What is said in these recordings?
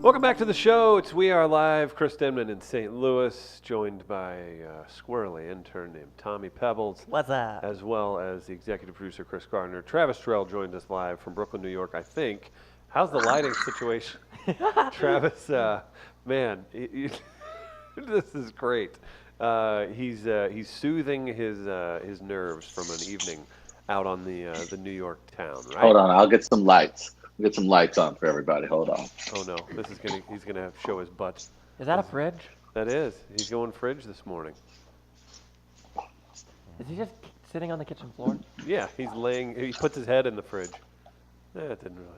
Welcome back to the show. It's We Are Live. Chris Denman in St. Louis, joined by a squirrely intern named Tommy Pebbles. What's up? As well as the executive producer, Chris Gardner. Travis Terrell joined us live from Brooklyn, New York, I think. How's the lighting situation? Travis, man, this is great. He's soothing his nerves from an evening out on the New York town, right? Hold on, I'll get some lights. Get some lights on for everybody. Hold on. Oh no, he's gonna have to show his butt. Is that a fridge? That is. He's going fridge this morning. Is he just sitting on the kitchen floor? Yeah, he puts his head in the fridge. That didn't really.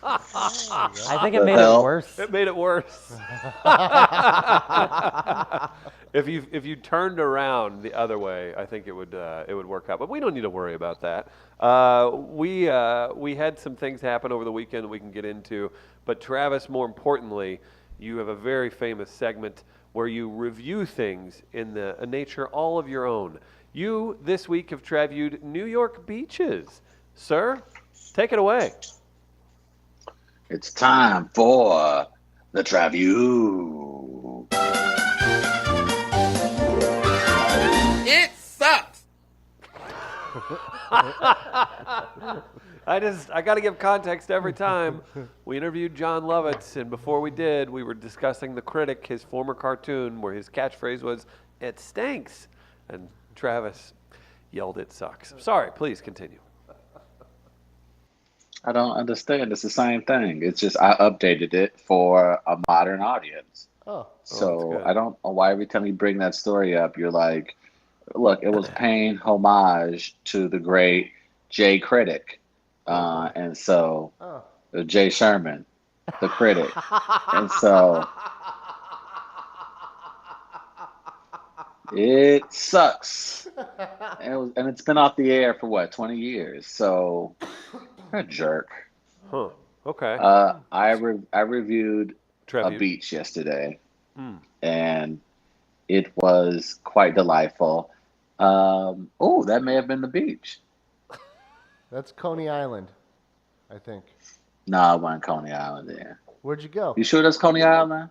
I think it made it worse. It made it worse. If you turned around the other way, I think it would work out. But we don't need to worry about that. We had some things happen over the weekend we can get into. But Travis, more importantly, you have a very famous segment where you review things in a nature all of your own. You this week have traviewed New York beaches, sir. Take it away. It's time for the Traview. It sucks. I got to give context every time. We interviewed John Lovitz, and before we did, we were discussing The Critic, his former cartoon, where his catchphrase was, "It stinks," and Travis yelled, "It sucks." Sorry, please continue. I don't understand. It's the same thing. It's just I updated it for a modern audience. Oh. So I don't know why every time you bring that story up, you're like, look, it was paying homage to the great Jay Critic. And so Jay Sherman, the critic. And so it sucks. And it's been off the air for what, 20 years? So a jerk. Huh. Okay. I reviewed a Trevor. beach yesterday, and it was quite delightful. That may have been the beach. That's Coney Island, I think. No, I wasn't Coney Island there. Where'd you go? You sure that's Coney Island?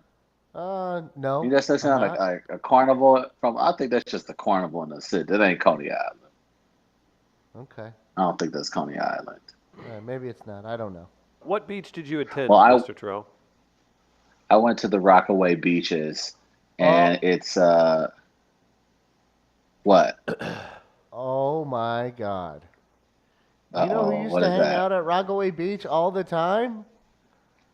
No. You just that sound like a carnival from? I think that's just a carnival in the city. That ain't Coney Island. Okay. I don't think that's Coney Island. Maybe it's not. I don't know. What beach did you attend, Well, Mr. Terrell? I went to the Rockaway beaches, and it's what? Oh my God. You know who used What to is hang that? out at Rockaway Beach all the time?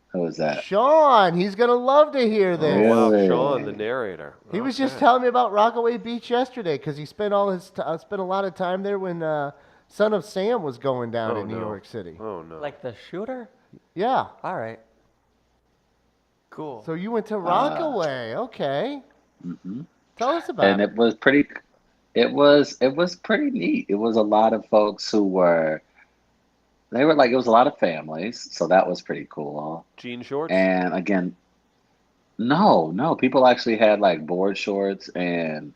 Who was that? Sean. He's gonna love to hear this. Oh, wow, Really? Sean, the narrator. He was just Okay. telling me about Rockaway Beach yesterday because he spent spent a lot of time there when Son of Sam was going down in New York City. Oh, no. Like the shooter? Yeah. All right. Cool. So you went to Rockaway. Okay. Mm-hmm. Tell us about And it. it was pretty. It was pretty neat. It was a lot of folks who were. They were like, it was a lot of families, so that was pretty cool. Jean shorts? And again, no, people actually had like board shorts and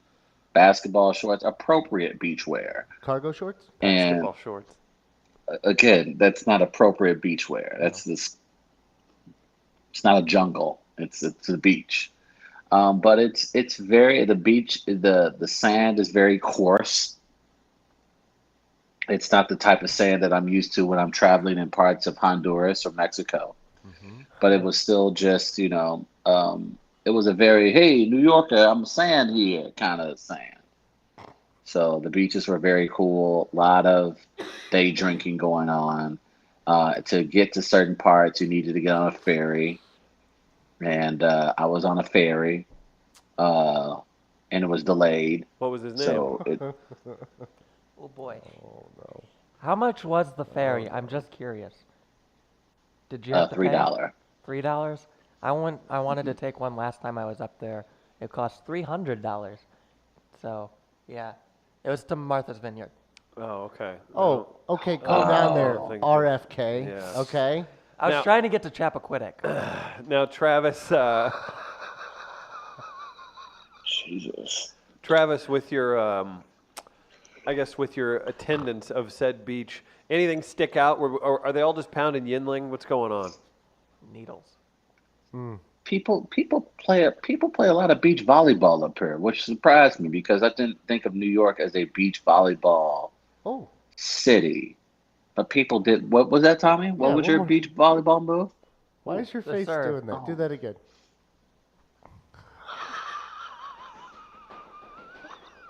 basketball shorts, appropriate beach wear. Cargo shorts? And Basketball shorts. again, that's not appropriate beach wear. That's this. It's not a jungle. It's a beach. But it's very the beach. The sand is very coarse. It's not the type of sand that I'm used to when I'm traveling in parts of Honduras or Mexico. Mm-hmm. But it was still just, it was a very, hey, New Yorker, I'm sand here kind of sand. So the beaches were very cool. A lot of day drinking going on. To get to certain parts, you needed to get on a ferry. And I was on a ferry, and it was delayed. What was his name? So Oh boy. Oh no. How much was the ferry? I'm just curious. Did you have to pay? $3. $3? I wanted to take one last time I was up there. It cost $300. So yeah, it was to Martha's Vineyard. Oh, okay. Oh, okay. Go down there, thank you. RFK. Yeah. Okay. I was Now- trying to get to Chappaquiddick. Now, Travis, Jesus. Travis, with your, with your attendance of said beach, anything stick out? Or are they all just pounding Yinling? What's going on? needles. People play a lot of beach volleyball up here, which surprised me because I didn't think of New York as a beach volleyball Oh, city. But people did. What was that, Tommy? What Yeah, was one your more beach volleyball move? why is your the face serve. doing that? Do that again.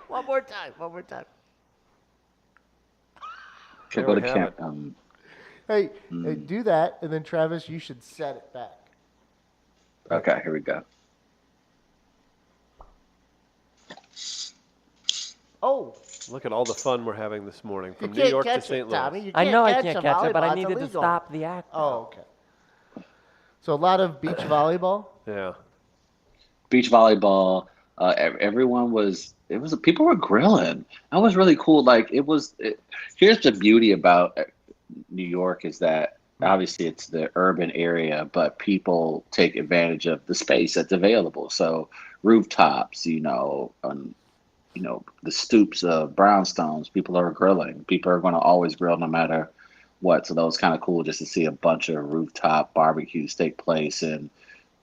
One more time. One more time. Should There go we to have camp. Hey, do that, and then Travis, you should set it back. Okay, here we go. Oh, Look at all the fun we're having this morning you from New can't York to catch St. it, Louis. Tommy. You I can't know I catch can't a catch it, but I volleyball. It's needed to illegal. stop the act. Oh, okay. So a lot of beach volleyball. Yeah. Beach volleyball. Everyone was. People were grilling. That was really cool. Like here's the beauty about New York is that obviously it's the urban area, but people take advantage of the space that's available. So rooftops, the stoops of brownstones, people are grilling. People are going to always grill no matter what. So that was kind of cool just to see a bunch of rooftop barbecues take place in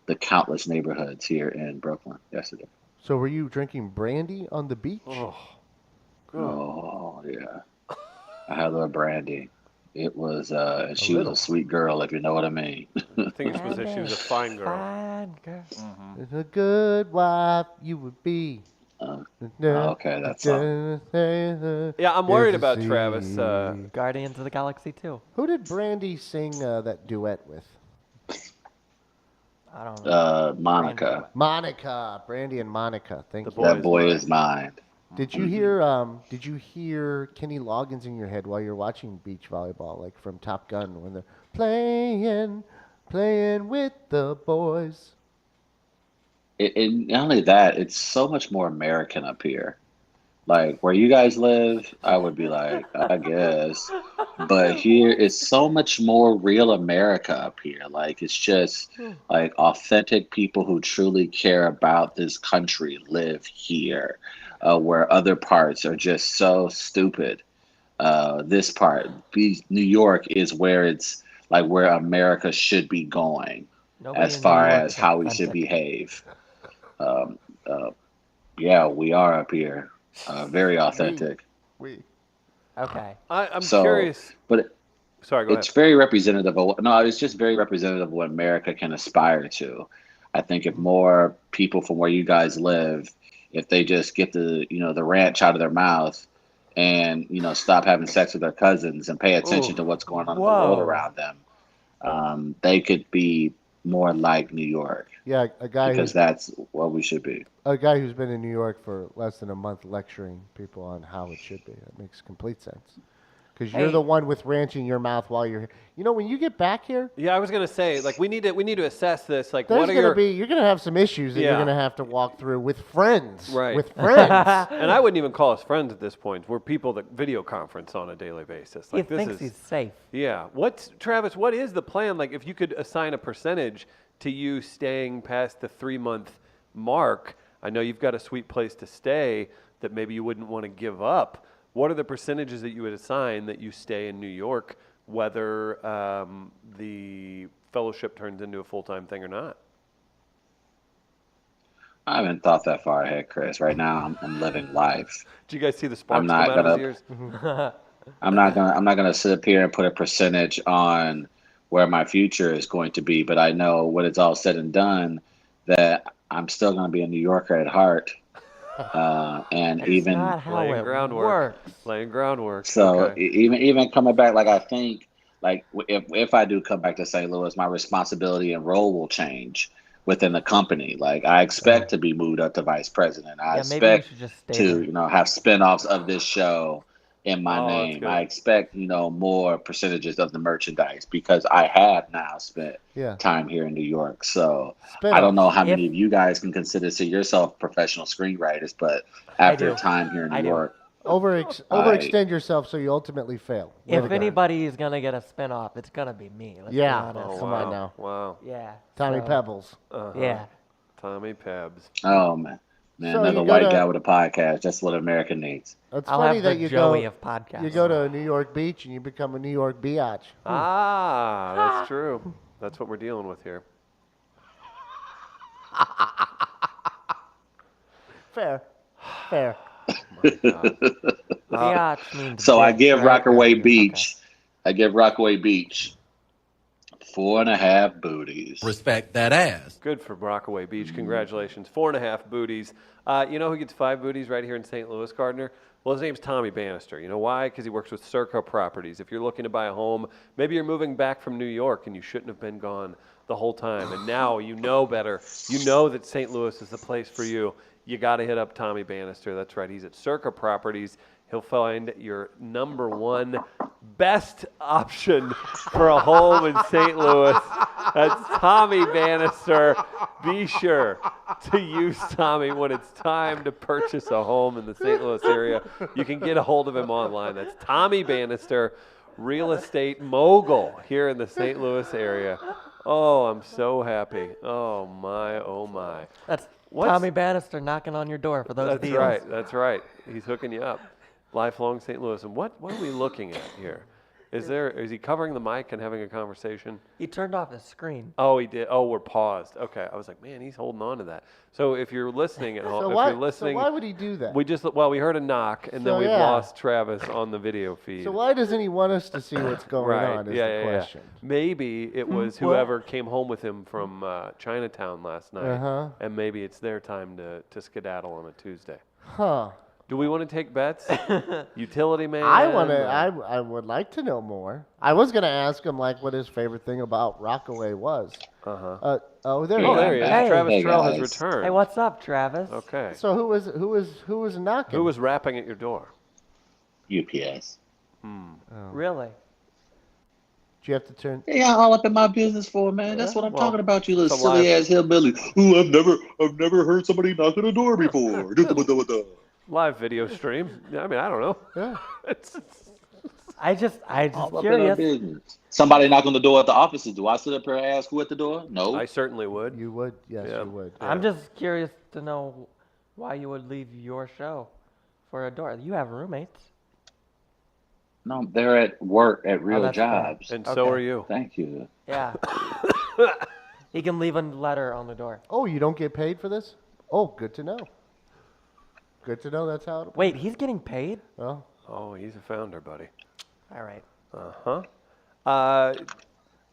the countless neighborhoods here in Brooklyn yesterday. So were you drinking brandy on the beach? Oh, yeah. I had a little brandy. It was, and she was little. a sweet girl, if you know what I mean. I think you're supposed to say she was a fine girl. Fine girl. It's a good wife you would be. Okay, that's Yeah, I'm worried about Travis. Guardians of the Galaxy 2. Who did Brandy sing that duet with? I don't know. Monica. Monica, Brandy and Monica. Thank The you. boy That is boy mine. is mine. Did you hear? Did you hear Kenny Loggins in your head while you're watching beach volleyball, like from Top Gun, when they're playing with the boys? And not only that, it's so much more American up here. Like where you guys live, I would be like, I guess. But here, it's so much more real America up here. Like it's just like authentic people who truly care about this country live here, where other parts are just so stupid. This part, New York, is where it's like where America should be going Nobody as in New far York as is how we should authentic. behave. Um, yeah, we are up here. Very authentic. Okay. I'm So, curious. but Sorry, go it's ahead. very representative of no, it's just very representative of what America can aspire to. I think if more people from where you guys live, if they just get the ranch out of their mouth and stop having sex with their cousins and pay attention to what's going on in the world Whoa. around them, they could be more like New York Yeah, because that's what we should be. a guy who's been in New York for less than a month lecturing people on how it should be. That makes complete sense. Because you're Hey. the one with ranch in your mouth while you're here. When you get back here, Yeah, I was gonna say, like, we need to assess this. Like, there's what are gonna your be you're gonna have some issues that you're Yeah. gonna have to walk through with friends. Right. With friends. and I wouldn't even call us friends at this point. We're people that video conference on a daily basis. He Like this thinks is he's safe. yeah. Travis? What is the plan? Like, if you could assign a percentage to you staying past the 3-month mark, I know you've got a sweet place to stay that maybe you wouldn't want to give up. What are the percentages that you would assign that you stay in New York, whether the fellowship turns into a full-time thing or not? I haven't thought that far ahead, Chris. Right now, I'm living life. Did you guys see the sparks not come out of his gonna- ears? I'm not gonna sit up here and put a percentage on where my future is going to be, but I know when it's all said and done that I'm still gonna be a New Yorker at heart. And That's even not how Laying it groundwork. works. Laying groundwork. so, Okay. even coming back, like I think, like if I do come back to St. Louis, my responsibility and role will change within the company. Like I expect to be moved up to vice president. I Yeah, maybe you expect should just stay to there. have spinoffs of this show in my Oh, that's name. good. I expect more percentages of the merchandise because I have now spent Yeah. time here in New York. So Spin I don't know offs. how many If- of you guys can consider yourself professional screenwriters, but I after do. time here in I New do. York, Overextend yourself so you ultimately fail. What a If guy. anybody is gonna get a spinoff, it's gonna be me. Let's Yeah. be honest. Oh, Come wow. on now. Wow. Yeah. Tommy so- Pebbles. Uh-huh. Yeah. Tommy Pebs. oh man, So another you white gotta- guy with a podcast. That's what America needs. It's I'll funny have that the you Joey go of podcasts. you go to New York Beach and you become a New York biatch. Ah, that's true. That's what we're dealing with here. Fair. Fair. Biatch means So I bitch, give right? Rockaway Okay. Beach. I give Rockaway Beach 4.5 booties. Respect that ass. Good for Rockaway Beach. Congratulations. 4.5 booties. You know who gets 5 booties right here in St. Louis, Gardner? Well, his name's Tommy Bannister. You know why? Because he works with Circa Properties. If you're looking to buy a home, maybe you're moving back from New York and you shouldn't have been gone the whole time. And now you know better. You know that St. Louis is the place for you. You got to hit up Tommy Bannister. That's right. He's at Circa Properties. He'll find your number one best option for a home in St. Louis. That's Tommy Bannister. Be sure to use Tommy when it's time to purchase a home in the St. Louis area. You can get a hold of him online. That's Tommy Bannister, real estate mogul here in the St. Louis area. Oh, I'm so happy. Oh, my, oh, my. That's What's- Tommy Bannister knocking on your door for those That's deals. right. That's right. He's hooking you up. Lifelong St. Louis. And what are we looking at here? Is he covering the mic and having a conversation? He turned off his screen. Oh, he did. Oh, we're paused. Okay. I was like, man, he's holding on to that. So if you're listening at home, So if why, you're listening, so why would he do that? we heard a knock and then So, we've yeah. lost Travis on the video feed. So why doesn't he want us to see what's going Right. on is yeah, the yeah, question. yeah. Maybe it was Well- whoever came home with him from Chinatown last night, Uh-huh. and maybe it's their time to skedaddle on a Tuesday. Huh. Do we want to take bets? Utility man. I would like to know more. I was gonna ask him like what his favorite thing about Rockaway was. Uh-huh. Oh, there Oh, he there he is. is. Hey. Travis Hey, Terrell has guys. returned. Hey, what's up, Travis? Okay. So who was knocking? Who was rapping at your door? UPS. Really? Did you have to turn? Hey, y'all all up in my business for, man. That's what I'm well, talking about, you little it's a live- silly ass hillbilly. Ooh, I've never heard somebody knock on a door before. Live video stream. Yeah, I mean, I don't know. Yeah. I just All up in our curious. business. Somebody knock on the door at the offices. Do I sit up here and ask who at the door? No. I certainly would. You would? Yes, Yeah. you would. I'm just curious to know why you would leave your show for a door. You have roommates. No, they're at work at real that's fair. jobs. And Okay. so are you. Thank you. Yeah. He can leave a letter on the door. Oh, you don't get paid for this? Oh, good to know. Good to know. That's how it. Wait, he's getting paid? Well, Oh, he's a founder, buddy. All right. Uh-huh.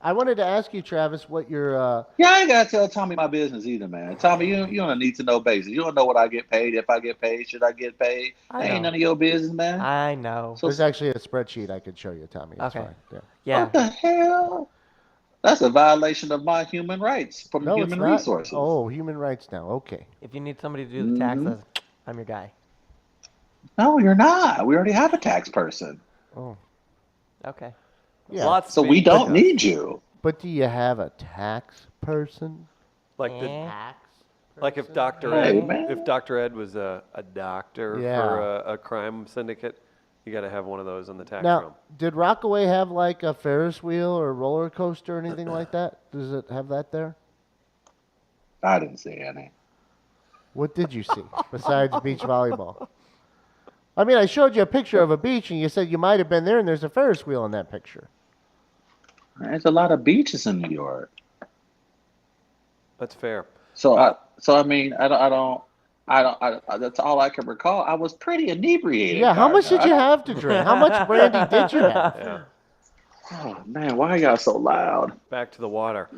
I wanted to ask you, Travis, what your Yeah, I ain't gotta tell Tommy my business either, man. Tommy, you on a need to know basis. You don't know what I get paid, if I get paid, should I get paid. I That ain't know. none of your business, man. I know. So there's actually a spreadsheet I could show you, Tommy. It's Okay. fine. Yeah. Yeah. What the hell? That's a violation of my human rights from No, human it's not. resources. Oh, human rights now. Okay. If you need somebody to do the taxes, I'm your guy. No, you're not. We already have a tax person. Oh, Okay. yeah. Lots So being we don't discussed. need you. But do you have a tax person? Like Eh? like if Dr. Hey, Ed, man. if Dr. Ed was a doctor for Yeah. a crime syndicate, you got to have one of those on the tax Now, room. did Rockaway have like a Ferris wheel or roller coaster or anything like that? Does it have that there? I didn't see any. What did you see besides beach volleyball? I mean, I showed you a picture of a beach, and you said you might have been there, and there's a Ferris wheel in that picture. There's a lot of beaches in New York. That's fair. So I mean, I don't. That's all I can recall. I was pretty inebriated. Yeah, how much Gardner. did you have to drink? How much brandy did you have? Yeah. Oh man, why are y'all so loud? Back to the water.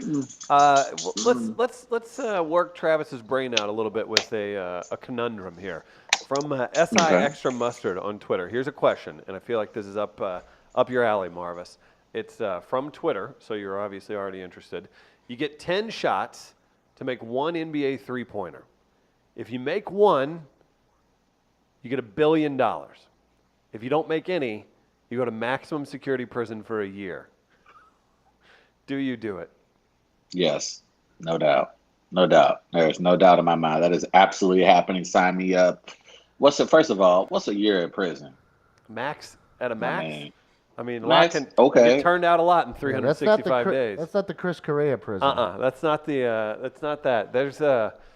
Let's work Travis's brain out a little bit with a conundrum here. From SI Okay. Extra Mustard on Twitter. Here's a question, and I feel like this is up your alley, Marvis. It's from Twitter, so you're obviously already interested. You get 10 shots to make one NBA three-pointer. If you make one, you get $1 billion. If you don't make any, you go to maximum security prison for a year. Do you do it? Yes, no doubt, no doubt. There's no doubt in my mind that is absolutely happening. Sign me up. First of all, what's a year in prison? Max at a max? Man. I mean, a Max, lot can okay. get turned out a lot in Yeah, that's not the 365 days. That's not the Chris Correa prison. That's not the. That's not that. There's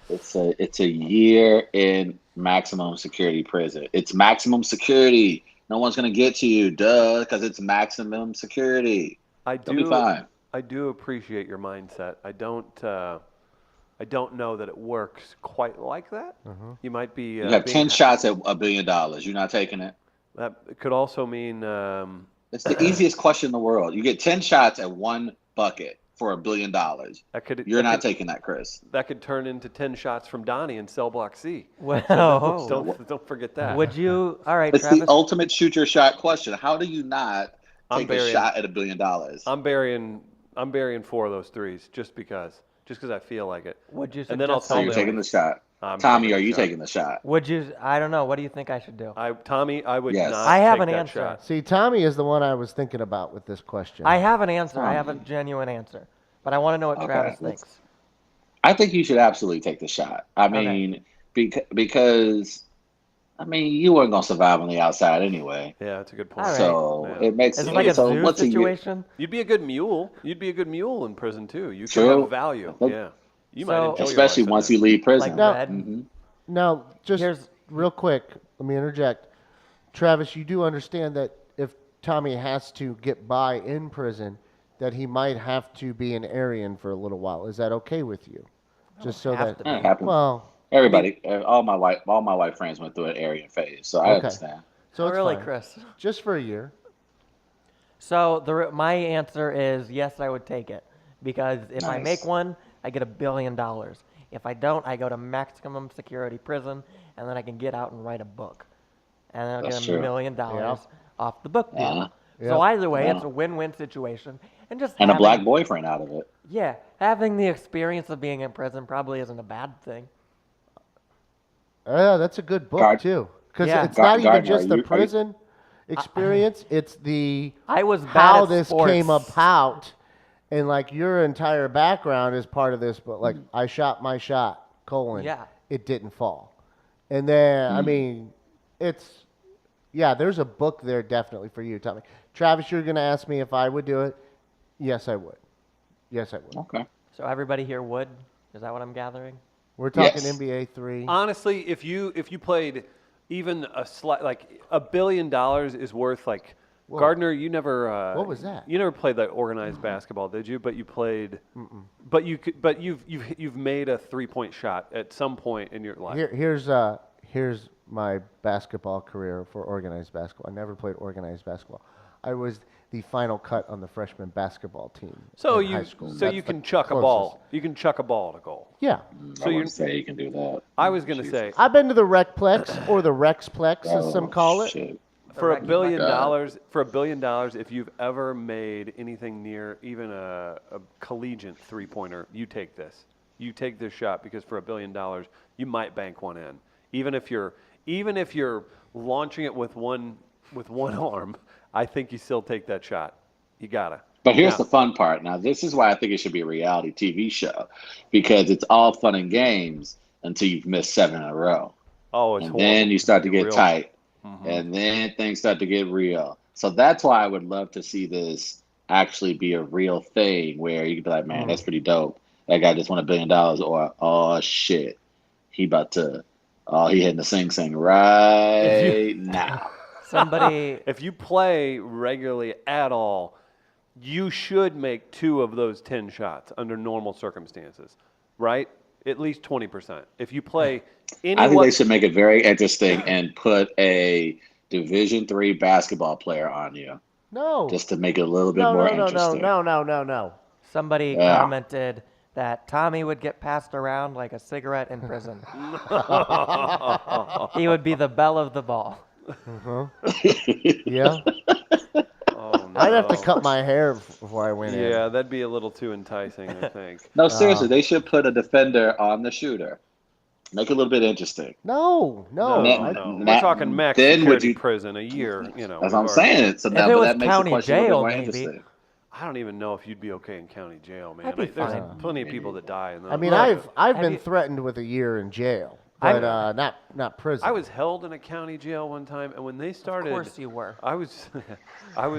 It's a year in maximum security prison. It's maximum security. No one's gonna get to you, duh, because it's maximum security. I You'll be do. fine. I do appreciate your mindset. I don't know that it works quite like that. You might be. You have 10 shots at $1 billion. You're not taking it. That could also mean. It's the easiest question in the world. You get 10 shots at one bucket for $1 billion. You're not taking that, Chris. That could turn into 10 shots from Donnie in Cell Block C. Well, Don't forget that. would you? All right, It's Travis. the ultimate shoot your shot question. How do you not take a shot at $1 billion? I'm burying 4 of those threes just because I feel like it. Would you? And then I'll So tell you're them. taking the shot. I'm Tommy, taking are the you shot. taking the shot? Would you? I don't know. What do you think I should do? Tommy, I would Yes. not I have take an that answer. shot. See, Tommy is the one I was thinking about with this question. I have an answer. I have a genuine answer, but I want to know what Okay, Travis let's- thinks. I think you should absolutely take the shot. I mean, because you weren't gonna survive on the outside anyway. Yeah, that's a good point. All right. So Yeah. it makes Is it sense. like a So zoo what's a year? situation? You'd be a good mule. You'd be a good mule in prison too. You could True. have value. Look- Yeah. You So- might enjoy your Especially life in once there. you leave prison. Like No. red? hmm Now, just Here's- real quick, let me interject. Travis, you do understand that if Tommy has to get by in prison, that he might have to be an Aryan for a little while. Is that okay with you? Just so have that, to It happens. well, Everybody, all my white friends went through an Aryan phase, so I Okay. understand. so Oh, it's really, fine. Chris? Just for a year. So my answer is yes, I would take it because if I Nice. make one, I get $1 billion. If I don't, I go to maximum security prison, and then I can get out and write a book, and then I'll That's get true. $1 million Yeah. off the book deal. Yeah. So Yeah. either way, Yeah. it's a win-win situation, and just And a having, black boyfriend out of it. Yeah, having the experience of being in prison probably isn't a bad thing. That's a good book, Gard- too. Because Yeah. it's not even Gardner, just are the you- prison experience, it's the I was bad how at this sports. came about. And, like, your entire background is part of this, but, like, I shot my shot, Yeah. it didn't fall. And then, I mean, there's a book there definitely for you, Tommy. Travis, you're going to ask me if I would do it. Yes, I would. Yes, I would. Okay. So everybody here would? Is that what I'm gathering? We're talking Yes. NBA 3. Honestly, if you played even a slight, like $1 billion is worth like Whoa. Gardner. You never. What was that? You never played like organized basketball, did you? But you played. But you could. But you've made a 3-point shot at some point in your life. Here's my basketball career for organized basketball. I never played organized basketball. I was the final cut on the freshman basketball team So in you high school. so That's you the can chuck a closest. ball. You can chuck a ball to goal. Yeah. So I you're. wouldn't say you can do that. I was gonna say I've been to the Recplex or the Rexplex, as some call it. Shit. for $1 billion God. $1 billion, if you've ever made anything near even a collegiate 3-pointer, you take this. You take this shot because for $1 billion, you might bank one in. Even if you're launching it with one arm, I think you still take that shot. You gotta. But here's Yeah. the fun part. Now, this is why I think it should be a reality TV show, because it's all fun and games until you've missed 7 in a row. Oh, it's And horrible. then you start to get Real. tight. And then things start to get real. So that's why I would love to see this actually be a real thing where you could be like, man, that's pretty dope. That guy just won $1 billion, or oh shit, he hitting the sing right now. Somebody, If you play regularly at all, you should make 2 of those 10 shots under normal circumstances, right? At least 20%. If you play I think they should make it very interesting and put a Division III basketball player on you, No. just to make it a little bit no, more no, no, interesting. no. somebody Yeah. commented that Tommy would get passed around like a cigarette in prison. He would be the belle of the ball. Yeah. Oh, no. I'd have to cut my hair before I went in. Yeah, that'd be a little too enticing, I think. No, seriously, they should put a defender on the shooter. Make it a little bit interesting. No. No, Then- no. We're that- talking max then would security you- prison a year, you know. That's what I'm we've already- saying. So If now it was that makes county the question a little jail, bit more maybe. interesting. I don't even know if you'd be okay in county jail, man. I'd be There's fine. plenty of people that die in those. I mean, Look, I've have been you- threatened with a year in jail, I'm- but not prison. I was held in a county jail one time, and when they started, Of course you were. I was, I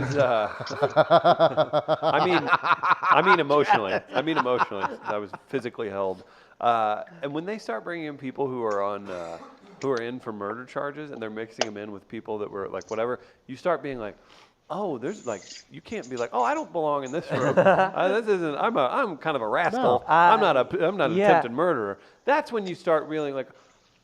mean emotionally. I was physically held. And when they start bringing in people who are in for murder charges, and they're mixing them in with people that were like whatever, you start being like, oh, there's like, you can't be like, oh, I don't belong in this room. This isn't. I'm kind of a rascal. No. I'm not an yeah. attempted murderer. That's when you start realizing like,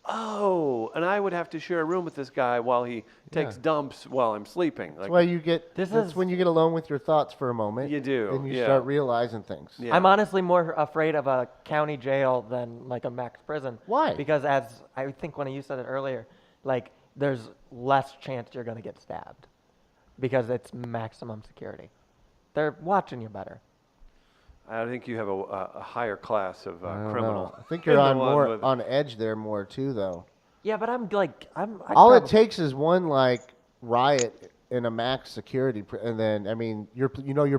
oh, and I would have to share a room with this guy while he takes dumps while I'm sleeping. Like, That's why you get. This That's is- when you get alone with your thoughts for a moment. You do, Then you yeah. start realizing things. Yeah. I'm honestly more afraid of a county jail than like a max prison. Why? Because as I think when you said it earlier, like there's less chance you're going to get stabbed because it's maximum security. They're watching you better. I think you have a higher class of I don't criminal. know. I think you're than the on one more with- on edge there more too, though. Yeah, but I'm like I'd All it probably- takes is one like riot in a max security, and then I mean you're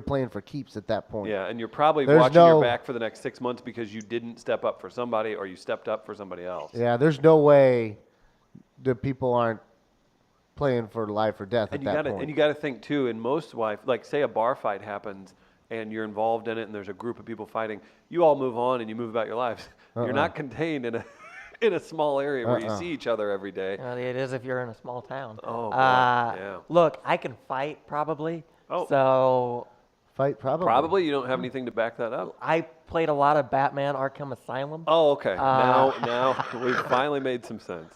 playing for keeps at that point. Yeah, and you're probably There's watching your no- back for the next 6 months because you didn't step up for somebody or you stepped up for somebody else. Yeah, there's no way that people aren't playing for life or death And at you that gotta point. and you gotta think too. In most like say a bar fight happens and you're involved in it, and there's a group of people fighting. You all move on and you move about your lives. You're not contained in a in a small area where you see each other every day. It is if you're in a small town. Oh, boy, yeah. Look, I can fight probably. Oh. So Fight probably. Probably you don't have anything to back that up. I played a lot of Batman Arkham Asylum. Oh, okay. Now we've finally made some sense.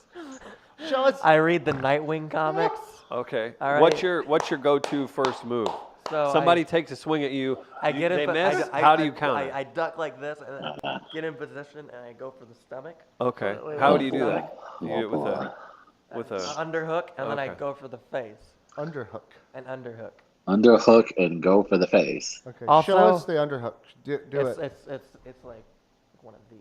Show us. I read the Nightwing comics. Okay. All right. What's your go-to first move? So Somebody takes a swing at you. I get they it. miss. How do you count it? I duck like this and then get in position and I go for the stomach. Okay. Wait, How wait, do you do wait. that? You do it with a Underhook and then I Okay. go for the face. Underhook. An underhook. Underhook and go for the face. Okay. Also- Show us the underhook. Do It's it. it's like one of these.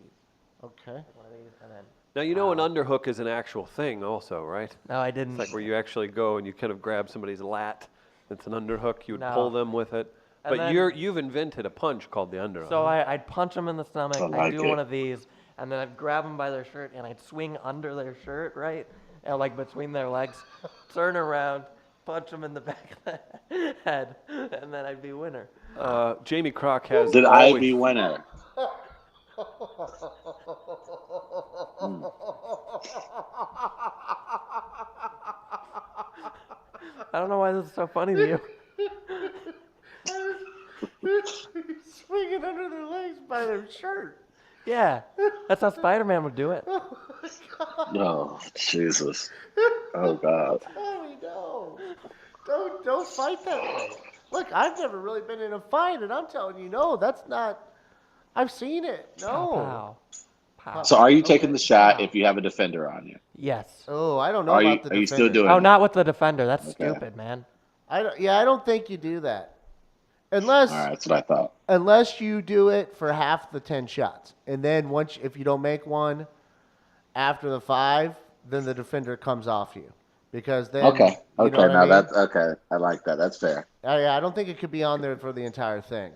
Okay. Like one of these and then. Now you know an underhook is an actual thing also, right? No, I didn't. It's like where you actually go and you kind of grab somebody's lat. It's an underhook. You would No. pull them with it. And But then- you've invented a punch called the underhook. So I'd punch them in the stomach. I I'd like do it. one of these, and then I'd grab them by their shirt, and I'd swing under their shirt, right, and like between their legs, turn around, punch them in the back of the head, and then I'd be winner. Jamie Crock has Did I always- be winner? I don't know why this is so funny to you. Swinging under their legs by their shirt. Yeah, that's how Spider-Man would do it. Oh, Jesus. Oh, God. Tommy, no. Don't fight that way. Look, I've never really been in a fight, and I'm telling you, no, that's not. I've seen it. No. Pow, pow. So are you taking the shot if you have a defender on you? Yes. Oh, I don't know Are you, about the are you defender. still doing Oh, it? not with the defender. That's Okay. stupid, man. I don't think you do that, unless All right, that's what I thought. unless you do it for half the 10 shots, and then if you don't make one after the 5, then the defender comes off you, because then Okay. you know Okay. what I Now mean? that's okay. I like that. That's fair. I don't think it could be on there for the entire thing,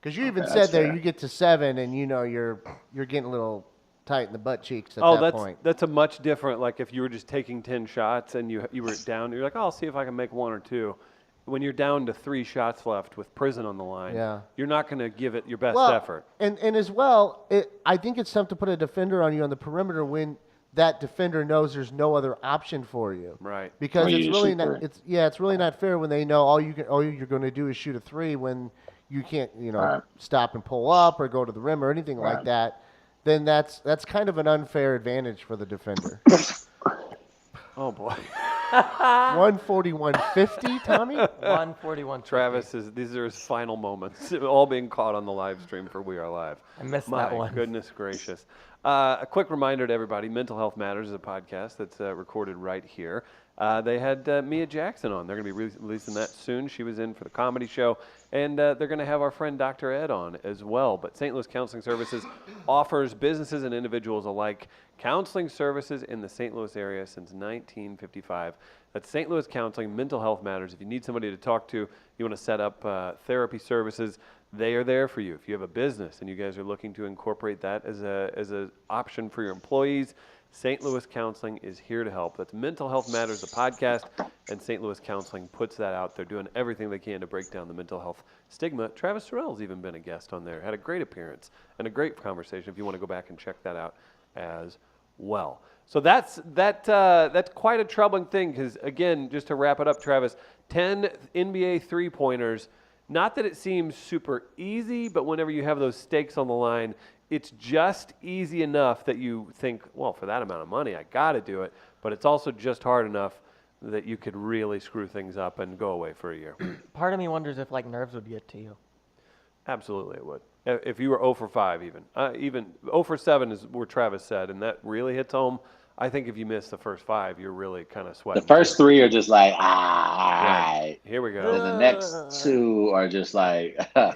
because you even Okay, said that's there fair. you get to 7 and you're getting a little tight in the butt cheeks at Oh, that point. that's a much different. Like if you were just taking 10 shots and you were down, you're like, oh, I'll see if I can make 1 or 2. When you're down to 3 shots left with prison on the line, Yeah. you're not going to give it your best Well, effort. And as well, I think it's tough to put a defender on you on the perimeter when that defender knows there's no other option for you. Right. Because Or you it's just really shoot not. three. It's really not fair when they know all you're going to do is shoot a 3 when you can't Right. stop and pull up or go to the rim or anything like Right. that. Then that's kind of an unfair advantage for the defender. Oh boy. 141.50, Tommy. 141. Travis these are his final moments, all being caught on the live stream for We Are Live. I missed My that one. goodness gracious. A quick reminder to everybody, Mental Health Matters is a podcast that's recorded right here. They had Mia Jackson on. They're going to be releasing that soon. She was in for the comedy show. And they're going to have our friend Dr. Ed on as well. But St. Louis Counseling Services offers businesses and individuals alike counseling services in the St. Louis area since 1955. That's St. Louis Counseling, Mental Health Matters. If you need somebody to talk to, you want to set up therapy services, they are there for you. If you have a business and you guys are looking to incorporate that as a option for your employees, St. Louis Counseling is here to help. That's Mental Health Matters, the podcast, and St. Louis Counseling puts that out. They're doing everything they can to break down the mental health stigma. Travis Sorrell's even been a guest on there. Had a great appearance and a great conversation if you want to go back and check that out as well. So that's quite a troubling thing because, again, just to wrap it up, Travis, 10 NBA three-pointers, not that it seems super easy, but whenever you have those stakes on the line, it's just easy enough that you think, well, for that amount of money, I got to do it. But it's also just hard enough that you could really screw things up and go away for a year. Part of me wonders if like nerves would get to you. Absolutely, it would. If you were 0 for 5 even 0 for 7 is where Travis said, and that really hits home. I think if you miss the first 5, you're really kind of sweating. The first 3 are just like, Right. Here we go. And the next 2 are just like, and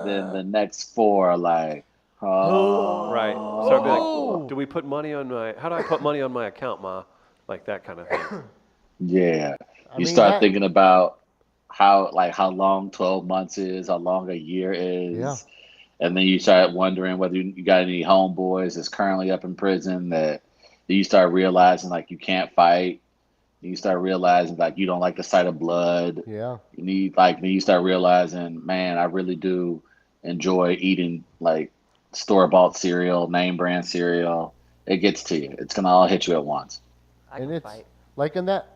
then the next 4 are like, oh. Right. So I'd be like, do we put money on my? How do I put money on my account, Ma? Like that kind of thing. Yeah. I You mean, start that- thinking about how long 12 months is, how long a year is. Yeah. And then you start wondering whether you got any homeboys that's currently up in prison that you start realizing like you can't fight. You start realizing like you don't like the sight of blood. Yeah. Then you start realizing, man, I really do enjoy eating like store-bought cereal, name brand cereal. It gets to you. It's gonna all hit you at once. I And can it's fight. like in that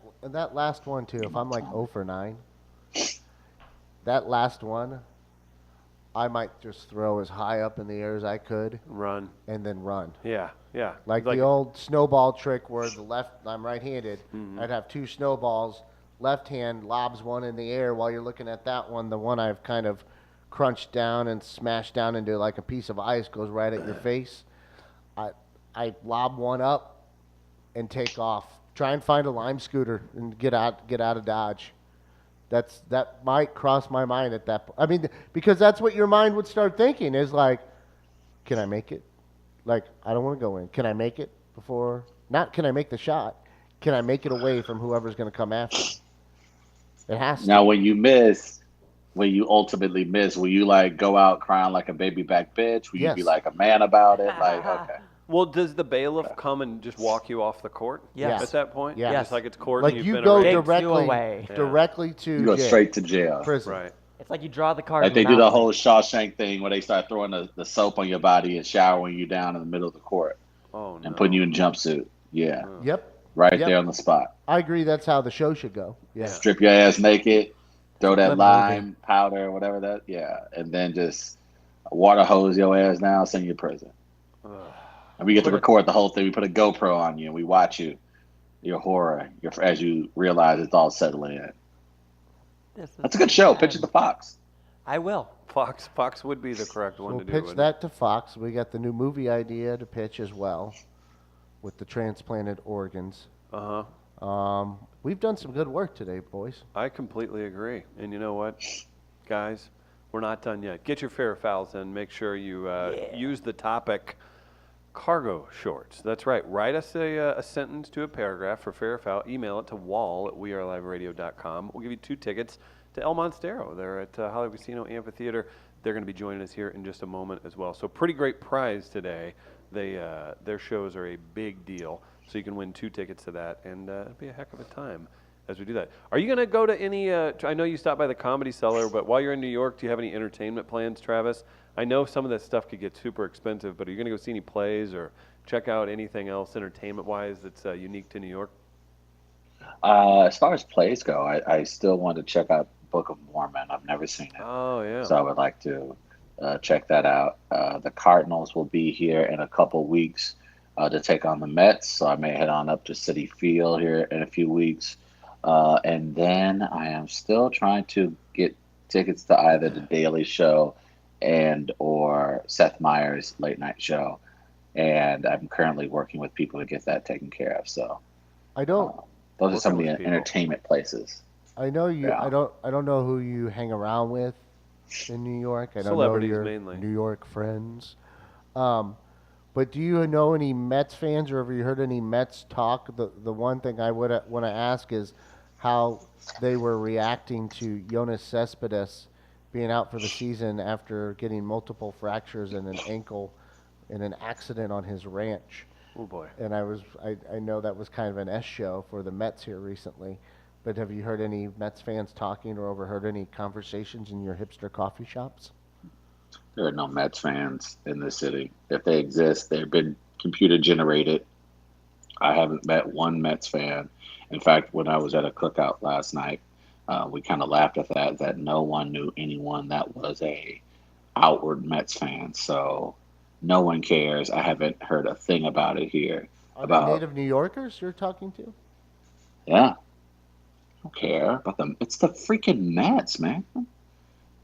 last one too. If I'm like 0 for 9, that last one, I might just throw as high up in the air as I could Run. and then run. Yeah. Yeah. Like the old snowball trick where I'm right-handed. I'd have 2 snowballs. Left hand lobs one in the air while you're looking at that one. The one I've kind of crunched down and smashed down into like a piece of ice goes right at your face. I lob one up and take off. Try and find a lime scooter and get out of Dodge. That might cross my mind at that point. I mean, because that's what your mind would start thinking is like, can I make it? Like, I don't want to go in. Can I make it before? Not can I make the shot. Can I make it away from whoever's going to come after? It has to. Now, when you ultimately miss, will you like go out crying like a baby back bitch? Will you be Yes. like a man about it? Like, okay. Well, does the bailiff come and just walk you off the court? Yes. At that point? Yes. Just like it's court Like and you've you been go arraigned? Takes you directly away. directly to You go jail, straight to jail. prison. Right. It's like you draw the card. Like they in do the mountain. whole Shawshank thing where they start throwing the soap on your body and showering you down in the middle of the court Oh, no. and putting you in jumpsuit. Yeah. Yep. Right Yep. there on the spot. I agree. That's how the show should go. Yeah. Strip your ass naked, throw It's a that good lime powder, whatever that, and then just water hose your ass down, send you to prison. And we get to record the whole thing. We put a GoPro on you and we watch you, your horror, as you realize it's all settling in. This is That's a good show. bad. Pitch it to Fox. I will. Fox would be the correct one We'll to do. pitch wouldn't that to Fox. We got the new movie idea to pitch as well, with the transplanted organs. it? Uh-huh. We've done some good work today, boys. I completely agree. And you know what, guys? We're not done yet. Get your fair fouls in. Make sure you use the topic cargo shorts. That's right. Write us a sentence to a paragraph for fair foul. Email it to wall@weareliveradio.com. We'll give you 2 tickets to El Monstero. They're at Hollywood Casino Amphitheater. They're going to be joining us here in just a moment as well. So pretty great prize today. Their shows are a big deal. So you can win 2 tickets to that, and it'll be a heck of a time as we do that. Are you going to go to any, I know you stopped by the Comedy Cellar, but while you're in New York, do you have any entertainment plans, Travis? I know some of that stuff could get super expensive, but are you going to go see any plays or check out anything else entertainment-wise that's unique to New York? As far as plays go, I still want to check out Book of Mormon. I've never seen it. Oh, yeah. So I would like to check that out. The Cardinals will be here in a couple weeks to take on the Mets, so I may head on up to Citi Field here in a few weeks. And then I am still trying to get tickets to either The Daily Show and or Seth Meyers' late night show. And I'm currently working with people to get that taken care of. So I don't. those are some of Working the with people. entertainment places. I know you. Yeah. I don't know who you hang around with in New York. I don't Celebrities know your mainly. New York friends. But do you know any Mets fans, or have you heard any Mets talk? The one thing I would want to ask is how they were reacting to Jonas Cespedes being out for the season after getting multiple fractures and an ankle in an accident on his ranch. Oh, boy. And I know that was kind of an S show for the Mets here recently. But have you heard any Mets fans talking or overheard any conversations in your hipster coffee shops? There are no Mets fans in this city. If they exist, they've been computer generated. I haven't met one Mets fan. In fact, when I was at a cookout last night, we kind of laughed at that no one knew anyone that was a outward Mets fan. So no one cares. I haven't heard a thing about it here. Are they About native New Yorkers you're talking to? yeah, I don't care about them. It's the freaking Mets, man.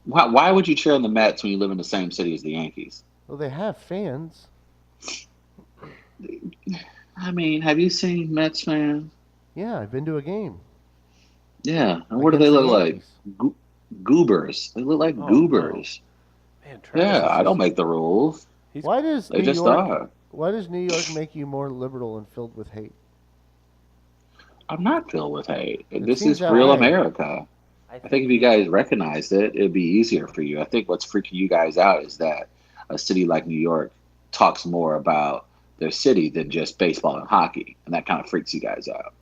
Why would you cheer on the Mets when you live in the same city as the Yankees? Well, they have fans. I mean, have you seen Mets fans? Yeah, I've been to a game Yeah, and what do they against the look like? Yankees. Goobers. They look like Oh, no. goobers. Man, Travis Yeah, is I don't just, make the rules. he's, Why does They New just York? are. Why does New York make you more liberal and filled with hate? I'm not filled with hate. It This seems is that real way. America. I think if you guys recognized it, it'd be easier for you. I think what's freaking you guys out is that a city like New York talks more about their city than just baseball and hockey, and that kind of freaks you guys out.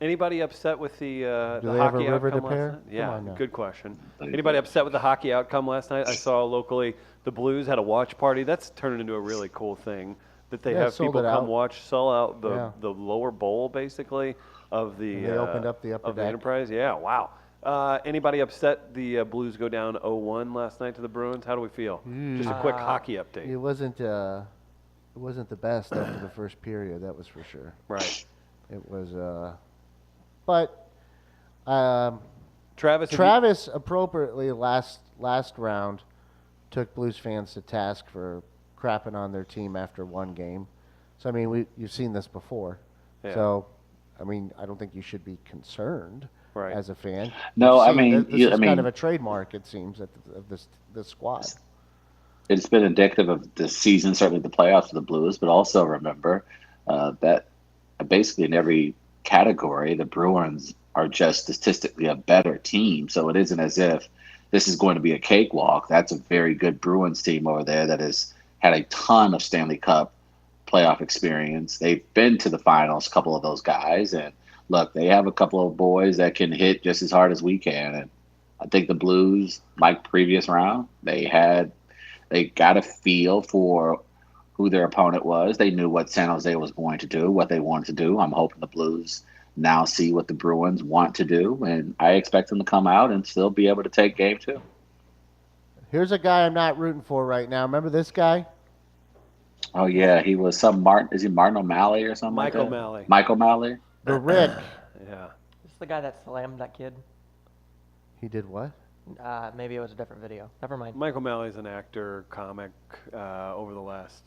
anybody upset with the Do they have a hockey river to outcome last pair? night? Come Yeah, on now. good question. Thank Anybody you. upset with the hockey outcome last night? I saw locally the Blues had a watch party. That's turned into a really cool thing that they Yeah, have sold people it come out. watch, sell out the, Yeah. the lower bowl basically of the And they opened up the upper of the deck. Enterprise. Yeah, wow. Anybody upset the Blues go down 0-1 last night to the Bruins? How do we feel? Just a quick hockey update. It wasn't the best after the first period, that was for sure. Right. It was but Travis, have you- Travis appropriately last round took Blues fans to task for crapping on their team after one game. So I mean, you've seen this before. Yeah. So I mean, I don't think you should be concerned Right. as a fan. No, You've I seen mean, this is kind of a trademark, it seems, of this squad. It's been indicative of the season, certainly the playoffs for the Blues, but also remember that basically in every category, the Bruins are just statistically a better team. So it isn't as if this is going to be a cakewalk. That's a very good Bruins team over there that has had a ton of Stanley Cup playoff experience. They've been to the finals, a couple of those guys, and look, they have a couple of boys that can hit just as hard as we can. And I think the Blues, like previous round, they got a feel for who their opponent was. They knew what San Jose was going to do, what they wanted to do. I'm hoping the Blues now see what the Bruins want to do, and I expect them to come out and still be able to take game two. Here's a guy I'm not rooting for right now. Remember this guy? Oh yeah, he was some Martin. Is he Martin O'Malley or something? Mike like that? O'Malley. Mike O'Malley. The Rick. Yeah. This is the guy that slammed that kid. He did what? Maybe it was a different video. Never mind. Mike O'Malley's an actor, comic, over the last,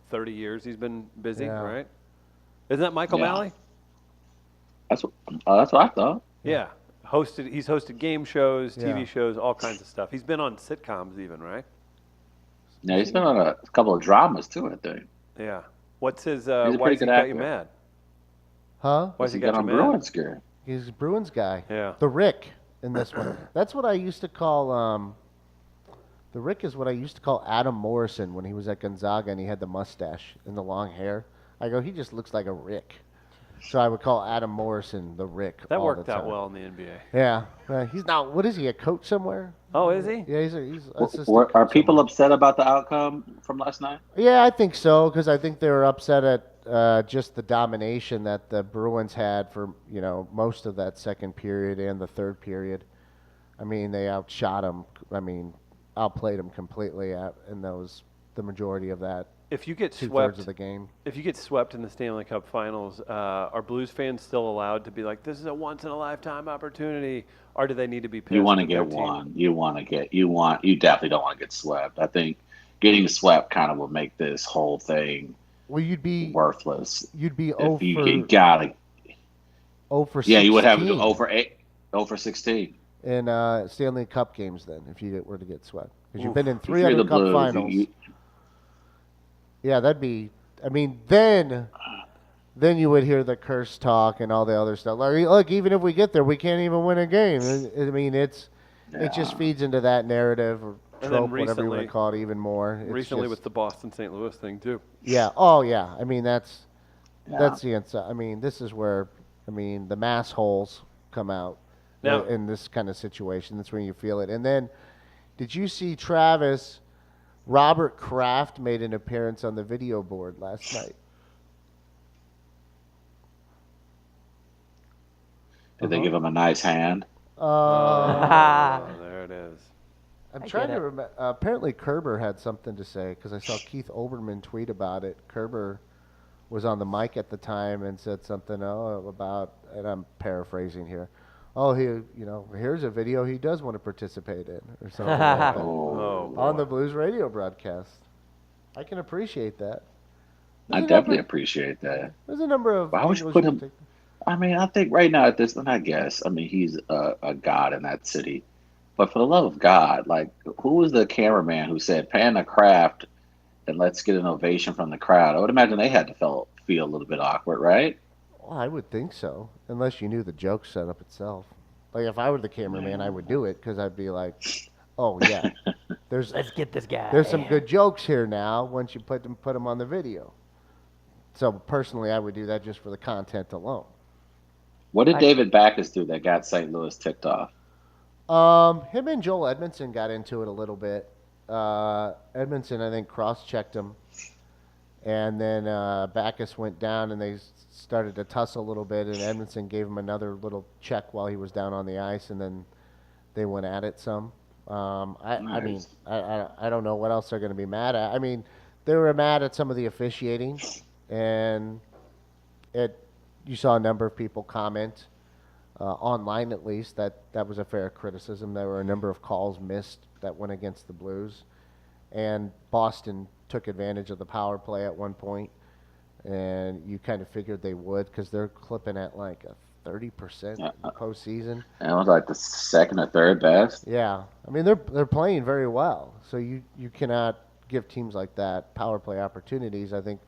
30 years he's been busy, Yeah. right? Isn't that Mike Yeah. O'Malley? That's what I thought. Yeah. He's hosted game shows, TV Yeah. shows, all kinds of stuff. He's been on sitcoms even, right? Yeah, he's been on a couple of dramas too, I think. Yeah. What's his, He's a why pretty has he good got you actor. mad? Huh? Why has he He got you on mad? Bruins gear. He's a Bruins guy. Yeah. The Rick in this one. That's what I used to call. The Rick is what I used to call Adam Morrison when he was at Gonzaga and he had the mustache and the long hair. I go, he just looks like a Rick. So I would call Adam Morrison the Rick. That all worked the out time. well in the NBA. Yeah. He's not. What is he? A coach somewhere? Oh, is he? Yeah, he's assistant Are coach people somewhere. upset about the outcome from last night? Yeah, I think so because I think they were upset at just the domination that the Bruins had for most of that second period and the third period. I mean, they outshot them. I mean, outplayed them completely in the majority of that If you get 2/3 swept, of the game. if you get swept in the Stanley Cup Finals, are Blues fans still allowed to be like, "This is a once-in-a-lifetime opportunity," or do they need to be pissed? You want to that their get team- one. You definitely don't want to get swept. I think getting swept kind of will make this whole thing Well, you'd be worthless. 0 If you for gotta, 0 for 16 yeah, you would have to go over 8, over 16. in Stanley Cup games then if you were to get swept because you've Oof. been in If 3 you're other the Cup Blues, finals. Yeah, that'd be. I mean, then you would hear the curse talk and all the other stuff. Like, look, even if we get there, we can't even win a game. I mean, it just feeds into that narrative or And then trope, whatever you want recently- to call it, even more. It's Recently just- with the Boston-St. Louis thing too. yeah, oh yeah. I mean, that's Yeah. the inside. I mean, this is where the mass holes come out Now- in this kind of situation. That's when you feel it. And then, did you see Travis Robert Kraft made an appearance on the video board last night. Did they give him a nice hand? There it is. I'm I trying get to it. remember. Apparently, Kerber had something to say because I saw Keith Olbermann tweet about it. Kerber was on the mic at the time and said something about, and I'm paraphrasing here. Oh, here's a video he does want to participate in, or something like that. Oh, On boy. the Blues radio broadcast. I can appreciate that. I definitely appreciate that. There's a number of. Why would you angles put can him? take. I mean, I think right now at this, and I guess, I mean, he's a god in that city. But for the love of God, like, who was the cameraman who said, pan the craft and let's get an ovation from the crowd? I would imagine they had to feel a little bit awkward, right? Well, I would think so, unless you knew the joke set up itself. Like if I were the cameraman, I would do it because I'd be like, "Oh yeah, Let's get this guy. there's some good jokes here now." Once you put them on the video. So personally, I would do that just for the content alone. What did David Backus do that got St. Louis ticked off? Him and Joel Edmondson got into it a little bit. Edmondson, I think, cross-checked him, and then Backus went down, and they started to tussle a little bit, and Edmondson gave him another little check while he was down on the ice, and then they went at it some. I mean, Nice. I don't know what else they're going to be mad at. I mean, they were mad at some of the officiating, and you saw a number of people comment online, at least, that was a fair criticism. There were a number of calls missed that went against the Blues, and Boston took advantage of the power play at one point, and you kind of figured they would because they're clipping at like a 30% in the postseason. And it was like the second or third best. Yeah, I mean they're playing very well, so you cannot give teams like that power play opportunities. I think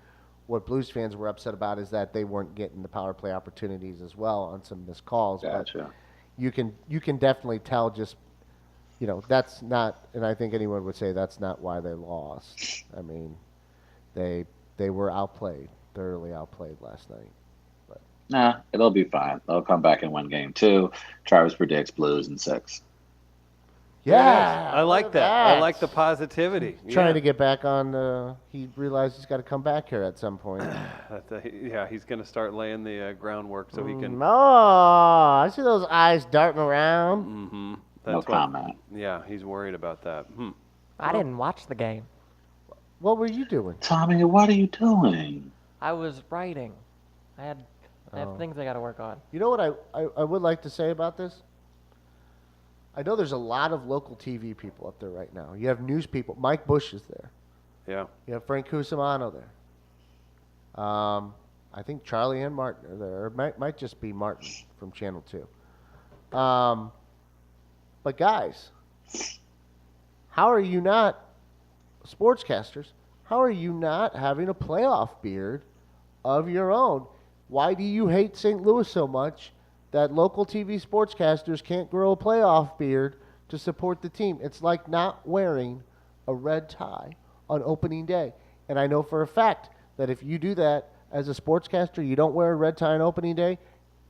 what Blues fans were upset about is that they weren't getting the power play opportunities as well on some missed calls. Gotcha. But you can definitely tell just that's not, and I think anyone would say that's not why they lost. I mean, they were outplayed, thoroughly outplayed last night. Nah, it'll be fine. They'll come back and win game 2. Travis predicts Blues in 6. Yeah, I like look that. at I like the positivity. Trying to get back on. He realized he's got to come back here at some point. Yeah, he's going to start laying the groundwork so he can. Oh, I see those eyes darting around. Mm-hmm. No comment. Yeah, he's worried about that. I didn't watch the game. What were you doing? Tommy, what are you doing? I was writing. I have things I got to work on. You know what I would like to say about this? I know there's a lot of local TV people up there right now. You have news people. Mike Bush is there. Yeah. You have Frank Cusimano there. I think Charlie and Martin are there. Or it might just be Martin from Channel 2. But guys, how are you not, sportscasters, how are you not having a playoff beard of your own? Why do you hate St. Louis so much that local TV sportscasters can't grow a playoff beard to support the team? It's like not wearing a red tie on opening day. And I know for a fact that if you do that as a sportscaster, you don't wear a red tie on opening day,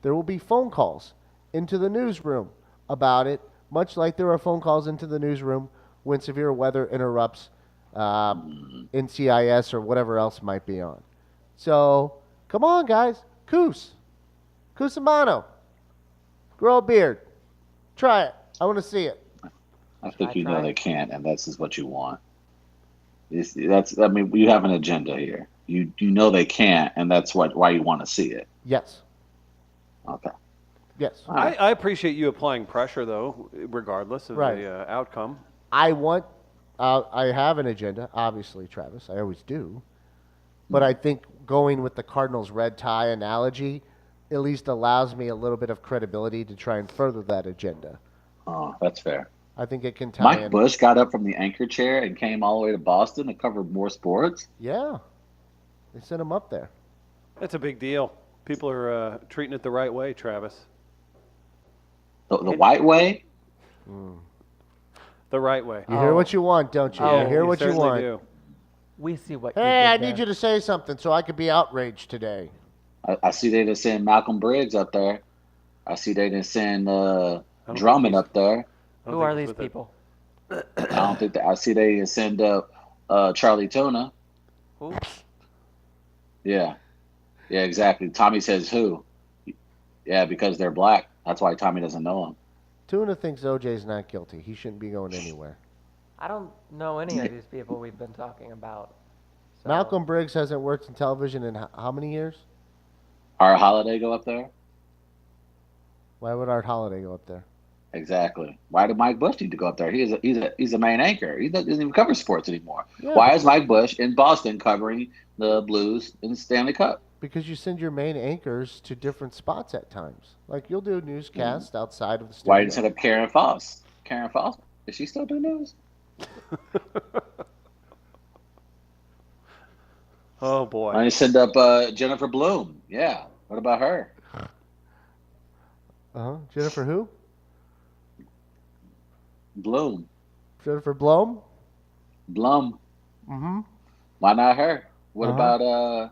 there will be phone calls into the newsroom about it, much like there are phone calls into the newsroom when severe weather interrupts NCIS or whatever else might be on. So, come on, guys. Cusimano. Grow a beard. Try it. I want to see it. I think you know try? they can't, and this is what you want. I mean, you have an agenda here. You know they can't, and that's why you want to see it. Yes. Okay. Yes. I appreciate you applying pressure, though, regardless of the outcome. I have an agenda, obviously, Travis. I always do. But I think going with the Cardinals red tie analogy at least allows me a little bit of credibility to try and further that agenda. Oh, that's fair. I think it can tie Mike in. Bush got up from the anchor chair and came all the way to Boston to cover more sports. Yeah. They sent him up there. That's a big deal. People are treating it the right way, Travis. The white way? The right way. You hear what you want, don't you? Oh, You hear what you certainly want. do. We see what Hey, you I did need there. you to say something so I could be outraged today. I see they didn't send Malcolm Briggs up there. I see they didn't send don't think Drummond he's- up there. I don't Who think are he's these with it. people? I don't think that. I see they didn't send Charlie Tuna. Oops. Yeah, yeah, exactly. Tommy says who? Yeah, because they're black. That's why Tommy doesn't know them. Tuna thinks OJ's not guilty. He shouldn't be going anywhere. I don't know any of these people we've been talking about. So, Malcolm Briggs hasn't worked in television in how many years? Our Holiday go up there. Why would Art Holiday go up there? Exactly. Why did Mike Bush need to go up there? He's a main anchor. He doesn't even cover sports anymore. Yeah, Why is Mike Bush in Boston covering the Blues in the Stanley Cup? because you send your main anchors to different spots at times. Like you'll do a newscast outside of the studio. Why didn't you set up Karen Foss? Karen Foss, does she still do news? Oh boy. Why didn't you send up Jennifer Bloom? Yeah. What about her? Jennifer who? Bloom. Jennifer Blome? Blum. Mm-hmm. Why not her? What Uh-huh. about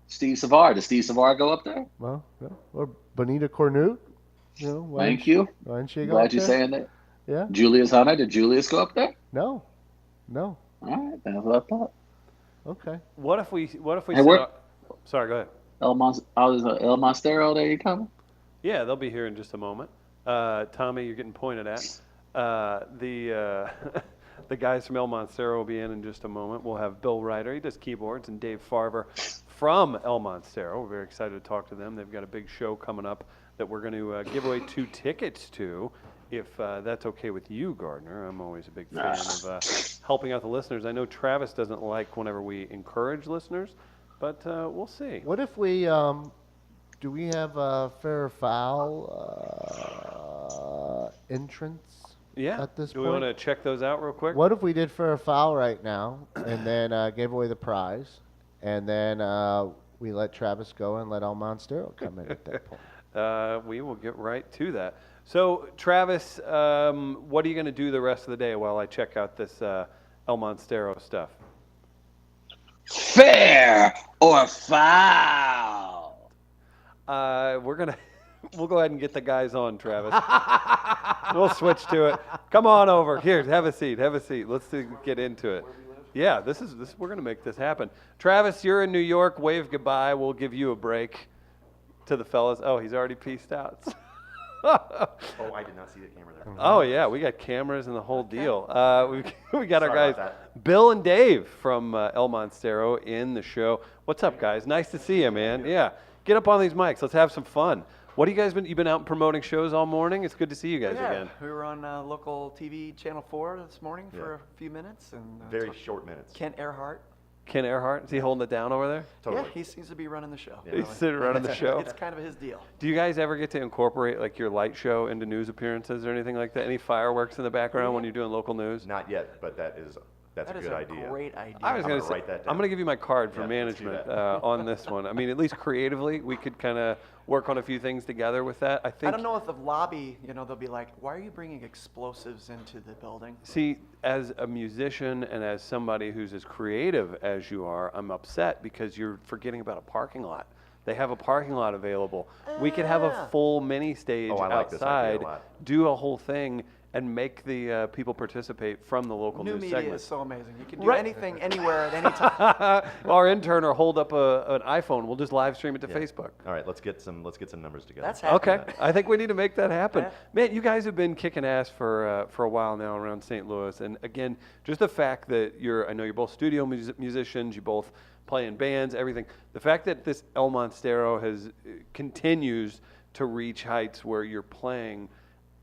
Steve Savard? Does Steve Savard go up there? Well, yeah. Or Bonita Cornute? You know, why Thank you. Why didn't she go Glad up you're there? saying that. Yeah. Julius Hunter, did Julius go up there? No. All right, that's what I thought. Okay. What if we Hey, set we're- up- Sorry, go ahead. El Monstero, there you come. Yeah, they'll be here in just a moment. Tommy, you're getting pointed at. The the guys from El Monstero will be in just a moment. We'll have Bill Ryder, he does keyboards, and Dave Farver from El Monstero. We're very excited to talk to them. They've got a big show coming up that we're going to give away 2 tickets to, if that's okay with you, Gardner. I'm always a big fan of helping out the listeners. I know Travis doesn't like whenever we encourage listeners, but we'll see. What if we do we have a fair or foul entrance Yeah. at this Do we point? want to check those out real quick? What if we did fair or foul right now and then gave away the prize and then we let Travis go and let El Monstero come in at that point? We will get right to that. So, Travis, what are you going to do the rest of the day while I check out this El Monstero stuff? Fair or foul? We'll go ahead and get the guys on, Travis. We'll switch to it. Come on over. Here, have a seat. Have a seat. Let's get into it. Yeah, this is we're going to make this happen. Travis, you're in New York. Wave goodbye. We'll give you a break. To the fellas. Oh, he's already peaced out. Oh, I did not see the camera there. Oh yeah, we got cameras and the whole deal. We got our Sorry guys, about Bill and Dave from El Monstero in the show. What's up, guys? Nice to see you, man. Yeah, get up on these mics. Let's have some fun. What have you guys been? You've been out promoting shows all morning. It's good to see you guys Yeah, again. we were on local TV Channel 4 this morning for a few minutes, and Very talked- short minutes. Kent Earhart. Ken Earhart, is he holding it down over there? Totally. Yeah, he seems to be running the show. Yeah. He's sitting running the show. It's kind of his deal. Do you guys ever get to incorporate like your light show into news appearances or anything like that? Any fireworks in the background when you're doing local news? Not yet, but that's That a is good a idea. great idea. I was I'm going gonna to write that I'm down. going to give you my card for Yeah, let's do management that. on this one. I mean, at least creatively, we could kind of work on a few things together with that. I think. I don't know if the lobby, they'll be like, why are you bringing explosives into the building? See, as a musician and as somebody who's as creative as you are, I'm upset because you're forgetting about a parking lot. They have a parking lot available. We could have a Yeah. full mini stage Oh, I like this idea a outside, lot. do a whole thing, and make the people participate from the local New news media segment. is so amazing. You can do Right. anything, anywhere, at any time. Our intern or hold up an iPhone. We'll just live stream it to Yeah. Facebook. All right, let's get some numbers together. That's happening. Okay, I think we need to make that happen. Yeah. Man, you guys have been kicking ass for a while now around St. Louis, and again, just the fact that I know you're both studio musicians, you both play in bands, everything. The fact that this El Monstero continues to reach heights where you're playing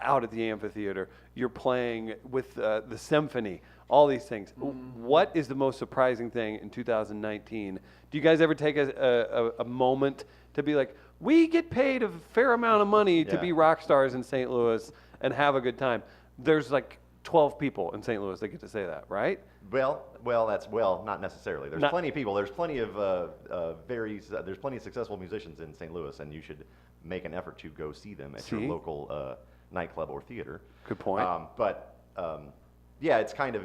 out at the amphitheater, you're playing with the symphony, all these things. What is the most surprising thing in 2019? Do you guys ever take a moment to be like, we get paid a fair amount of money to Yeah. be rock stars in St. Louis and have a good time? There's like 12 people in St. Louis that get to say that, right? Well, not necessarily. There's Not- plenty of people. There's plenty of there's plenty of successful musicians in St. Louis, and you should make an effort to go see them at your See? local nightclub or theater. Good point. Yeah, it's kind of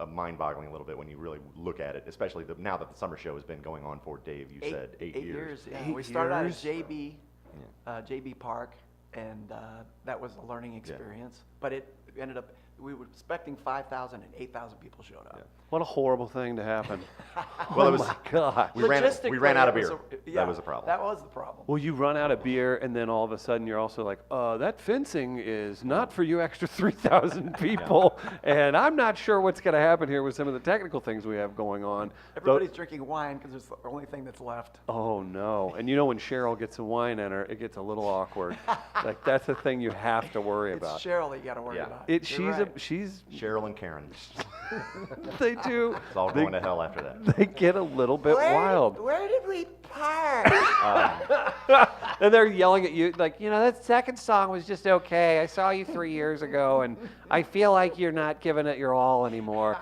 mind-boggling a little bit when you really look at it, especially now that the summer show has been going on for Dave. You said 8 years. Yeah. We 8 started out years? at JB Park, and that was a learning experience. But it ended up we were expecting 5,000 and 8,000 people showed up. What a horrible thing to happen. Well, Oh it was. my God. We ran out of beer. Yeah, That was the problem. That was the problem. Well, you run out of beer, and then all of a sudden you're also like, that fencing is not for you extra 3,000 people, and I'm not sure what's going to happen here with some of the technical things we have going on. Everybody's drinking wine because it's the only thing that's left. Oh, no. And you know when Cheryl gets a wine in her, it gets a little awkward. Like, that's the thing you have to worry It's about. Cheryl that you got to worry Yeah. about. She's You're right. she's Cheryl and Karen. they do. It's all going to hell after that. They get a little bit wild. Where did we park? And they're yelling at you like, that second song was just okay. I saw you 3 years ago, and I feel like you're not giving it your all anymore.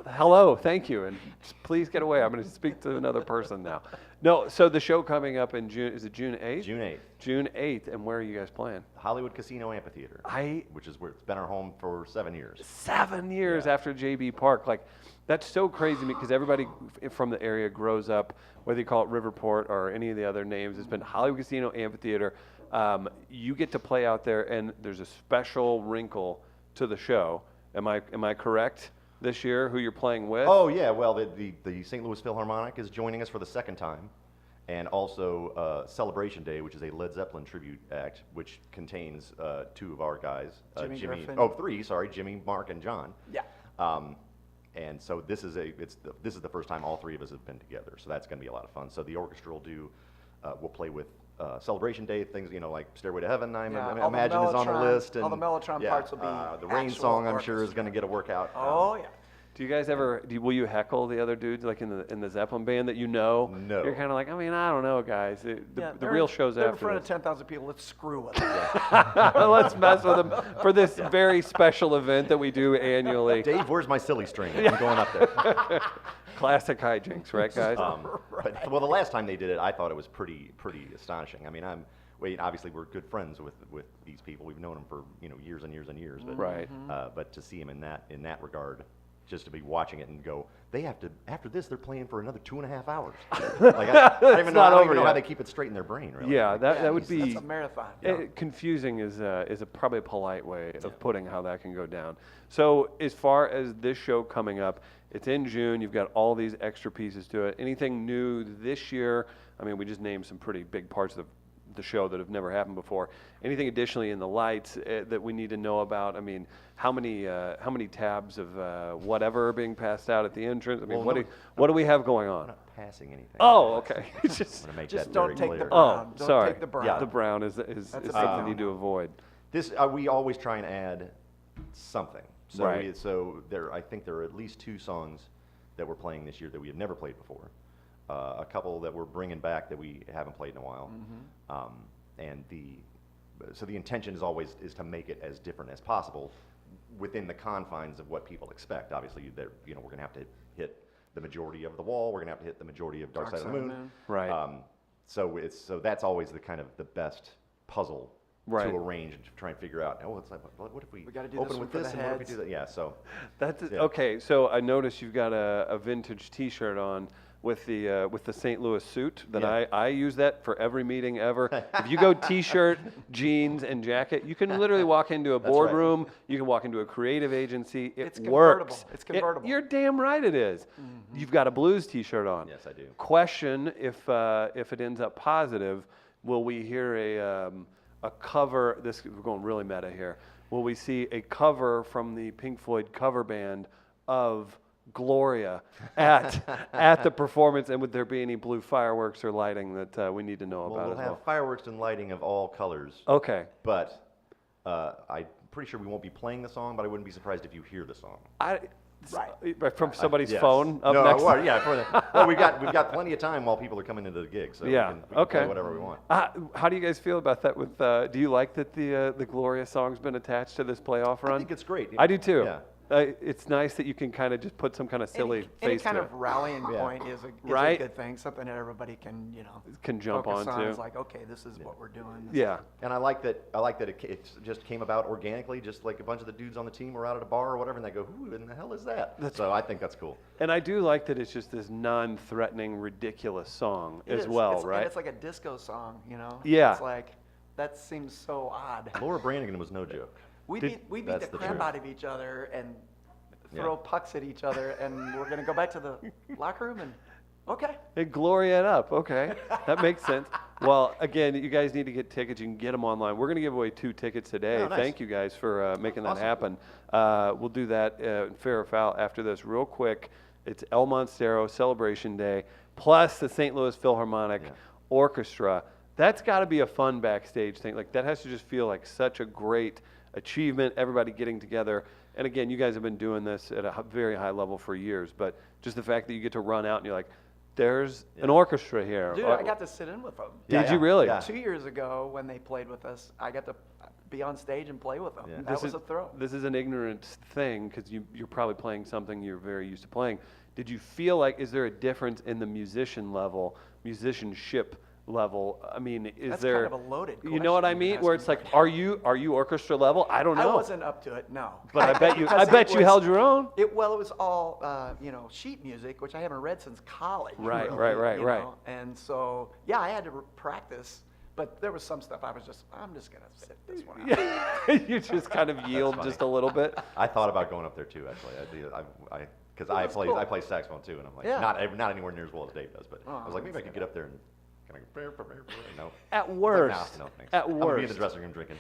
Hello, thank you, and please get away. I'm going to speak to another person now. No, so the show coming up in June, is it June 8th? June 8th. June 8th, and where are you guys playing? Hollywood Casino Amphitheater, which is where it's been our home for 7 years. 7 years after JB Park. Like, that's so crazy to me because everybody from the area grows up, whether you call it Riverport or any of the other names. It's been Hollywood Casino Amphitheater. You get to play out there, and there's a special wrinkle to the show. Am I correct this year, who you're playing with? Oh, yeah. Well, the St. Louis Philharmonic is joining us for the second time. And also Celebration Day, which is a Led Zeppelin tribute act, which contains two of our guys. Jimmy Griffin. Oh, three, sorry. Jimmy, Mark, and John. Yeah. And so this is the first time all three of us have been together. So that's going to be a lot of fun. So the orchestra will play with Celebration Day, things, like Stairway to Heaven, I imagine is on the list. And all the Mellotron parts will be the Rain actual song, I'm sure, is orchestra. going to get a workout. Oh, yeah. Do you guys ever? Will you heckle the other dudes like in the Zeppelin band that you know? No. You're kind of like, I don't know, guys. The They're real in- show's they're after in front this. of 10,000 people. Let's screw with them. Let's mess with them for this very special event that we do annually. Dave, where's my silly string? I'm going up there. Classic hijinks, right, guys? But, well, the last time they did it, I thought it was pretty astonishing. I mean, obviously we're good friends with these people. We've known them for years and years and years. But, Right. But to see them in that regard, just to be watching it and go, they have to after this they're playing for another 2.5 hours. Like I don't even not know over how yet. they keep it straight in their brain. Really. Yeah, that would be. That's a marathon. Confusing is probably a polite way of putting how that can go down. So as far as this show coming up, it's in June. You've got all these extra pieces to it. Anything new this year? I mean, we just named some pretty big parts of the show that have never happened before. Anything additionally in the lights that we need to know about? I mean, how many tabs of whatever are being passed out at the entrance? I mean, Well, what do we have going on? We're not passing anything. Oh, okay. I'm gonna make Just that don't very take clear. the brown. Oh, Don't sorry. take the brown. Yeah, the brown is That's a something big we need to avoid. This we always try and add something. So Right. I think there are at least 2 songs that we're playing this year that we have never played before. A couple that we're bringing back that we haven't played in a while. And so the intention is always to make it as different as possible within the confines of what people expect. Obviously, we're going to have to hit the majority of the wall. We're going to have to hit the majority of Dark Side of the Moon. Right. So that's always the kind of the best puzzle Right. to arrange and to try and figure out. Oh, it's like, what if we gotta do open this with one for this the and what if we heads. do that? Yeah. So That's Yeah. okay. So I noticed you've got a vintage T-shirt on with the St. Louis suit. That Yeah. I use that for every meeting ever. If you go T-shirt, jeans, and jacket, you can literally walk into a right. boardroom. You can walk into a creative agency. It It's works. convertible. It's convertible. You're damn right it is. You've got a blues T-shirt on. Yes, I do. Question: if it ends up positive, will we hear a cover? We're going really meta here. Will we see a cover from the Pink Floyd cover band of Gloria at the performance? And would there be any blue fireworks or lighting that we need to know well, about we'll as have well? fireworks and lighting of all colors. Okay. But I'm pretty sure we won't be playing the song, but I wouldn't be surprised if you hear the song. From somebody's Yes. phone up no, next. Well, yeah. Well, we've got plenty of time while people are coming into the gig, so Yeah, we can okay. play whatever we want. How do you guys feel about that? Do you like that the Gloria song's been attached to this playoff run? I think it's great. I do too. Yeah. It's nice that you can kind of just put some kind of silly any face kind to of it. rallying Yeah. point is a Right. good thing. Something that everybody can Can jump focus on. onto. It's like, okay, this is what we're doing. This Yeah. And I like that it just came about organically, just like a bunch of the dudes on the team were out at a bar or whatever, and they go, "Who in the hell is that?" So I think that's cool. And I do like that it's just this non-threatening, ridiculous song It as is. well, And right? it's like a disco song, Yeah. It's like, that seems so odd. Laura Branigan was no joke. We Did- beat That's the the crap truth. out of each other and Yeah. throw pucks at each other, and we're gonna go back to the locker room and okay. Hey, glory it up. Okay, that makes sense. Well, again, you guys need to get tickets. You can get them online. We're going to give away 2 tickets today. Oh, nice. Thank you guys for making that Awesome. happen. We'll do that fair or foul after this real quick. It's El Monstero Celebration Day plus the St. Louis Philharmonic Yeah. Orchestra. That's got to be a fun backstage thing. Like that has to just feel like such a great achievement. Everybody getting together. And again, you guys have been doing this at a very high level for years. But just the fact that you get to run out and you're like, there's an orchestra here. Dude, I got to sit in with them. Did you really? Yeah. 2 years ago when they played with us, I got to be on stage and play with them. Yeah. That was a thrill. This is an ignorant thing because you're probably playing something you're very used to playing. Did you feel like, is there a difference in the musicianship level? I mean, is That's there? kind of a loaded You know what I question you're mean? Where it's like, are you orchestra level? I don't I know. wasn't up to it, no. But I bet you, I Because bet it you was- held your own. It was all sheet music, which I haven't read since college. Right, really, right. you know? And so, yeah, I had to practice, but there was some stuff I'm just gonna sit this one out. Yeah. You just kind of yield funny. just a little bit. I thought about going up there too, actually. Because I That's play cool. I play saxophone too, and I'm like Yeah. not anywhere near as well as Dave does, but I was like maybe I could get up there and kind of no. At It's like, worst, no, thanks. at I'm gonna be in worst. the dressing room drinking.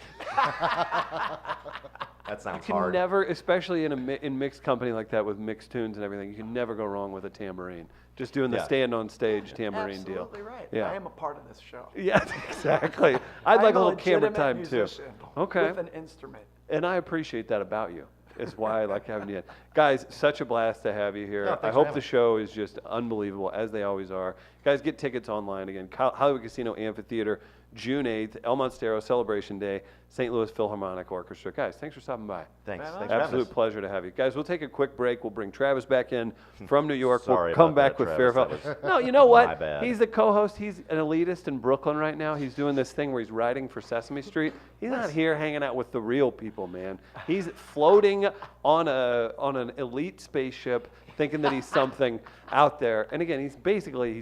That sounds You can hard. never, especially in mixed company like that with mixed tunes and everything, you can never go wrong with a tambourine. Just doing the Yeah. stand on stage tambourine Absolutely deal. right. Yeah. I am a part of this show. Yeah, exactly. I'd like I'm a little camera legitimate time musician too. Okay. With an instrument. And I appreciate that about you. Is why I like having you in. Guys, such a blast to have you here. Yeah, I thanks for hope having the me. show is just unbelievable, as they always are. Guys, get tickets online again. Hollywood Casino Amphitheater, June 8th, El Monstero Celebration Day, St. Louis Philharmonic Orchestra. Guys, thanks for stopping by. Thanks. Right on. Thanks for having Absolute us. pleasure to have you. Guys, we'll take a quick break. We'll bring Travis back in from New York. Sorry we'll come about back that, with Travis. Fairfield. That was No, you know what? my bad. He's the co-host. He's an elitist in Brooklyn right now. He's doing this thing where he's writing for Sesame Street. He's not here hanging out with the real people, man. He's floating on an elite spaceship thinking that he's something out there. And again, he's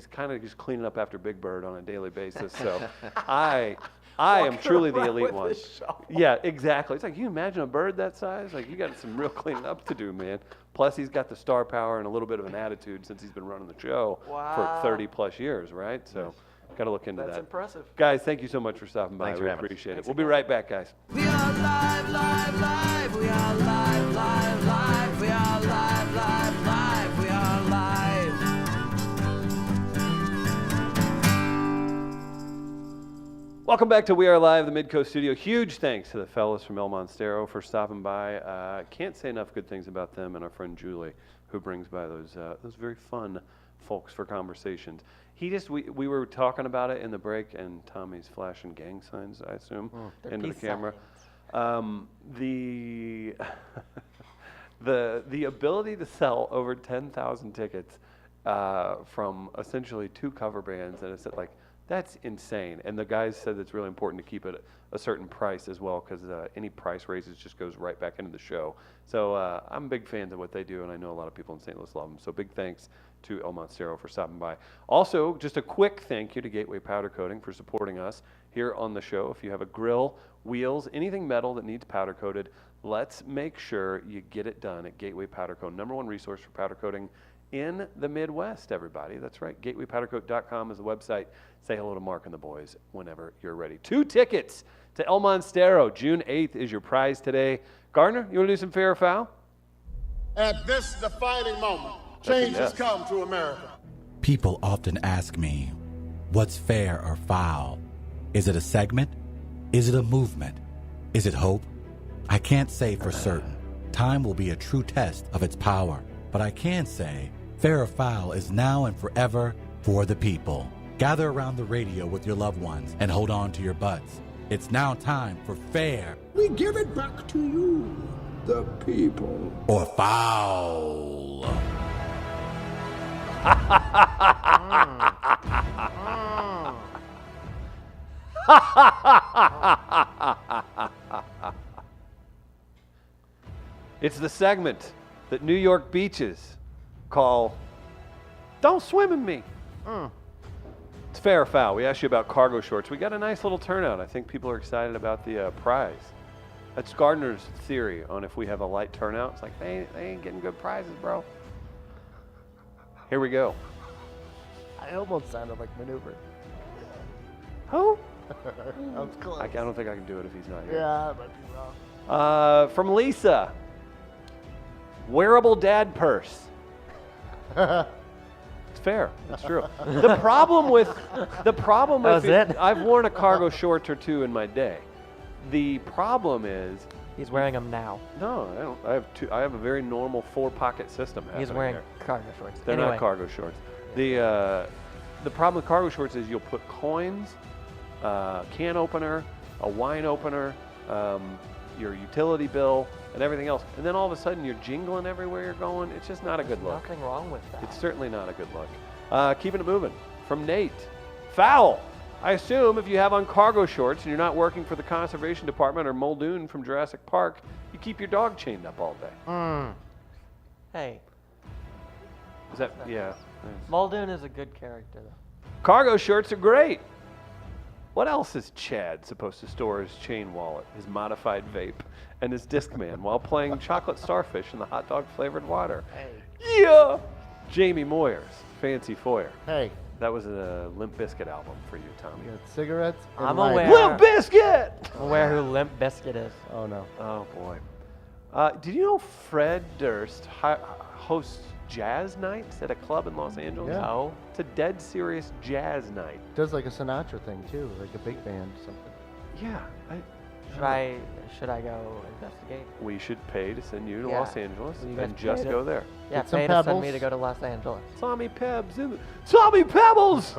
kind of just cleaning up after Big Bird on a daily basis. So I am Walking truly the around elite with one. this shovel. Yeah, exactly. It's like, you imagine a bird that size? Like, you got some real cleaning up to do, man. Plus, he's got the star power and a little bit of an attitude since he's been running the show for Wow. 30 plus years, right? So, got to look into That's that. impressive. Guys, thank you so much for stopping by. Thanks We for having us. appreciate it. Thanks We'll be again. right back, guys. We are live, live, live. We are live, live, live. We are live, live, live. We are live. Welcome back to We Are Live, the Midcoast Studio. Huge thanks to the fellas from El Monstero for stopping by. Can't say enough good things about them and our friend Julie, who brings by those very fun folks for conversations. We were talking about it in the break, and Tommy's flashing gang signs, I assume, They're into the peace camera. signs. The ability to sell over 10,000 tickets from essentially 2 cover bands, and it's like, that's insane. And the guys said it's really important to keep it a certain price as well, because any price raises just goes right back into the show. So I'm big fans of what they do, and I know a lot of people in St. Louis love them. So big thanks to El Monstero for stopping by. Also, just a quick thank you to Gateway Powder Coating for supporting us here on the show. If you have a grill, wheels, anything metal that needs powder coated, let's make sure you get it done at Gateway Powder Coating. #1 resource for powder coating in the Midwest, everybody. That's right. GatewayPowderCoat.com is the website. Say hello to Mark and the boys whenever you're ready. 2 tickets to El Monstero. June 8th is your prize today. Gardner, you want to do some fair or foul? At this defining moment, change has yes. come to America. People often ask me, what's fair or foul? Is it a segment? Is it a movement? Is it hope? I can't say for certain. Time will be a true test of its power. But I can say, fair or foul is now and forever for the people. Gather around the radio with your loved ones and hold on to your butts. It's now time for fair We give it back to you, the people. or foul. It's the segment that New York beaches call Don't Swim in Me. It's fair or foul. We asked you about cargo shorts. We got a nice little turnout. I think people are excited about the prize. That's Gardner's theory on if we have a light turnout. It's like, they ain't getting good prizes, bro. Here we go. I almost sounded like Maneuver. Who? That was close. I don't think I can do it if he's not here. Yeah, that might be wrong. From Lisa. Wearable dad purse. It's fair. It's true. The problem with was it? I've worn a cargo short or two in my day. The problem is He's wearing them now. no, I don't. I have a very normal 4-pocket system. He's happening wearing here. cargo shorts. They're anyway, not cargo shorts. The problem with cargo shorts is you'll put coins, can opener, a wine opener, your utility bill, and everything else, and then all of a sudden you're jingling everywhere you're going. It's just not a good look. Nothing wrong with that. It's certainly not a good look. Keeping it moving. From Nate. Foul. I assume if you have on cargo shorts and you're not working for the Conservation Department or Muldoon from Jurassic Park, you keep your dog chained up all day. Hey, Is that, yeah. Muldoon is a good character, though. Cargo shorts are great. What else is Chad supposed to store his chain wallet, his modified vape, and his Discman while playing chocolate starfish in the hot dog flavored water? Hey. Yeah! Jamie Moyers, Fancy Foyer. Hey, That was a Limp Bizkit album for you, Tommy. you got cigarettes? and I'm lighter. aware. Limp Bizkit! I'm aware who Limp Bizkit is. Oh, no. Oh, boy. Did you know Fred Durst hosts jazz nights at a club in Los Angeles? Yeah. No. It's a dead serious jazz night. Does like a Sinatra thing, too, like a big band or something. Yeah. Should I go investigate? We should pay to send you to Yeah. Los Angeles Will you guys and just pay to- go there. Yeah, Get some pay to send me pebbles. to go to Los Angeles. Tommy Pebbles in the Tommy Pebbles!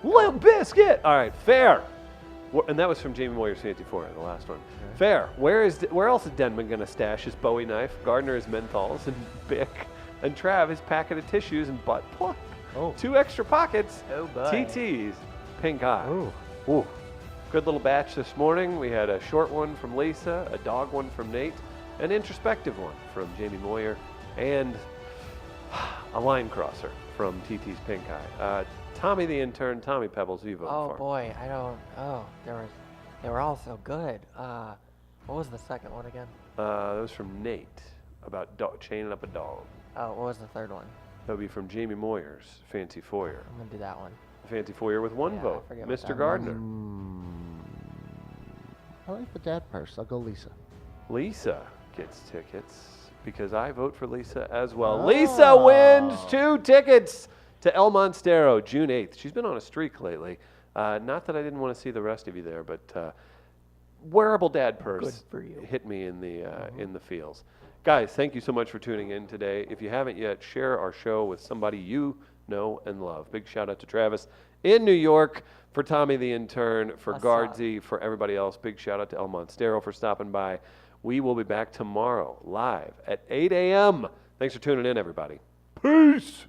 Limp Bizkit! All right, fair. And that was from Jamie Moyer's Fancy Four, the last one. Okay. Fair. Where else is Denman going to stash his Bowie knife, Gardner his menthols, and Bic, and Trav his packet of tissues and butt plug? Oh. 2 extra pockets. Oh, boy. TTs. Pink eye. Ooh. Ooh. Good little batch this morning. We had a short one from Lisa, a dog one from Nate, an introspective one from Jamie Moyer, and a line crosser from TT's Pink Eye. Tommy the intern, Tommy Pebbles, who you voting Oh for? boy, I don't. Oh, they were all so good. What was the second one again? That was from Nate about chaining up a dog. Oh, what was the third one? That would be from Jamie Moyer's Fancy Foyer. I'm gonna do that one. Fancy Foyer with 1 Yeah, I vote. forget what Mr. that Gardner. I like the dad purse. I'll go Lisa. Lisa gets tickets because I vote for Lisa as well. Lisa wins 2 tickets to El Monstero, June 8th. She's been on a streak lately. Not that I didn't want to see the rest of you there, but wearable dad purse Good for you. hit me in the feels. Guys, thank you so much for tuning in today. If you haven't yet, share our show with somebody you know and love. Big shout out to Travis in New York, for Tommy the intern, for What's Guardsy, for everybody else. Big shout out to El Monstero for stopping by. We will be back tomorrow live at 8 a.m. Thanks for tuning in, everybody. Peace.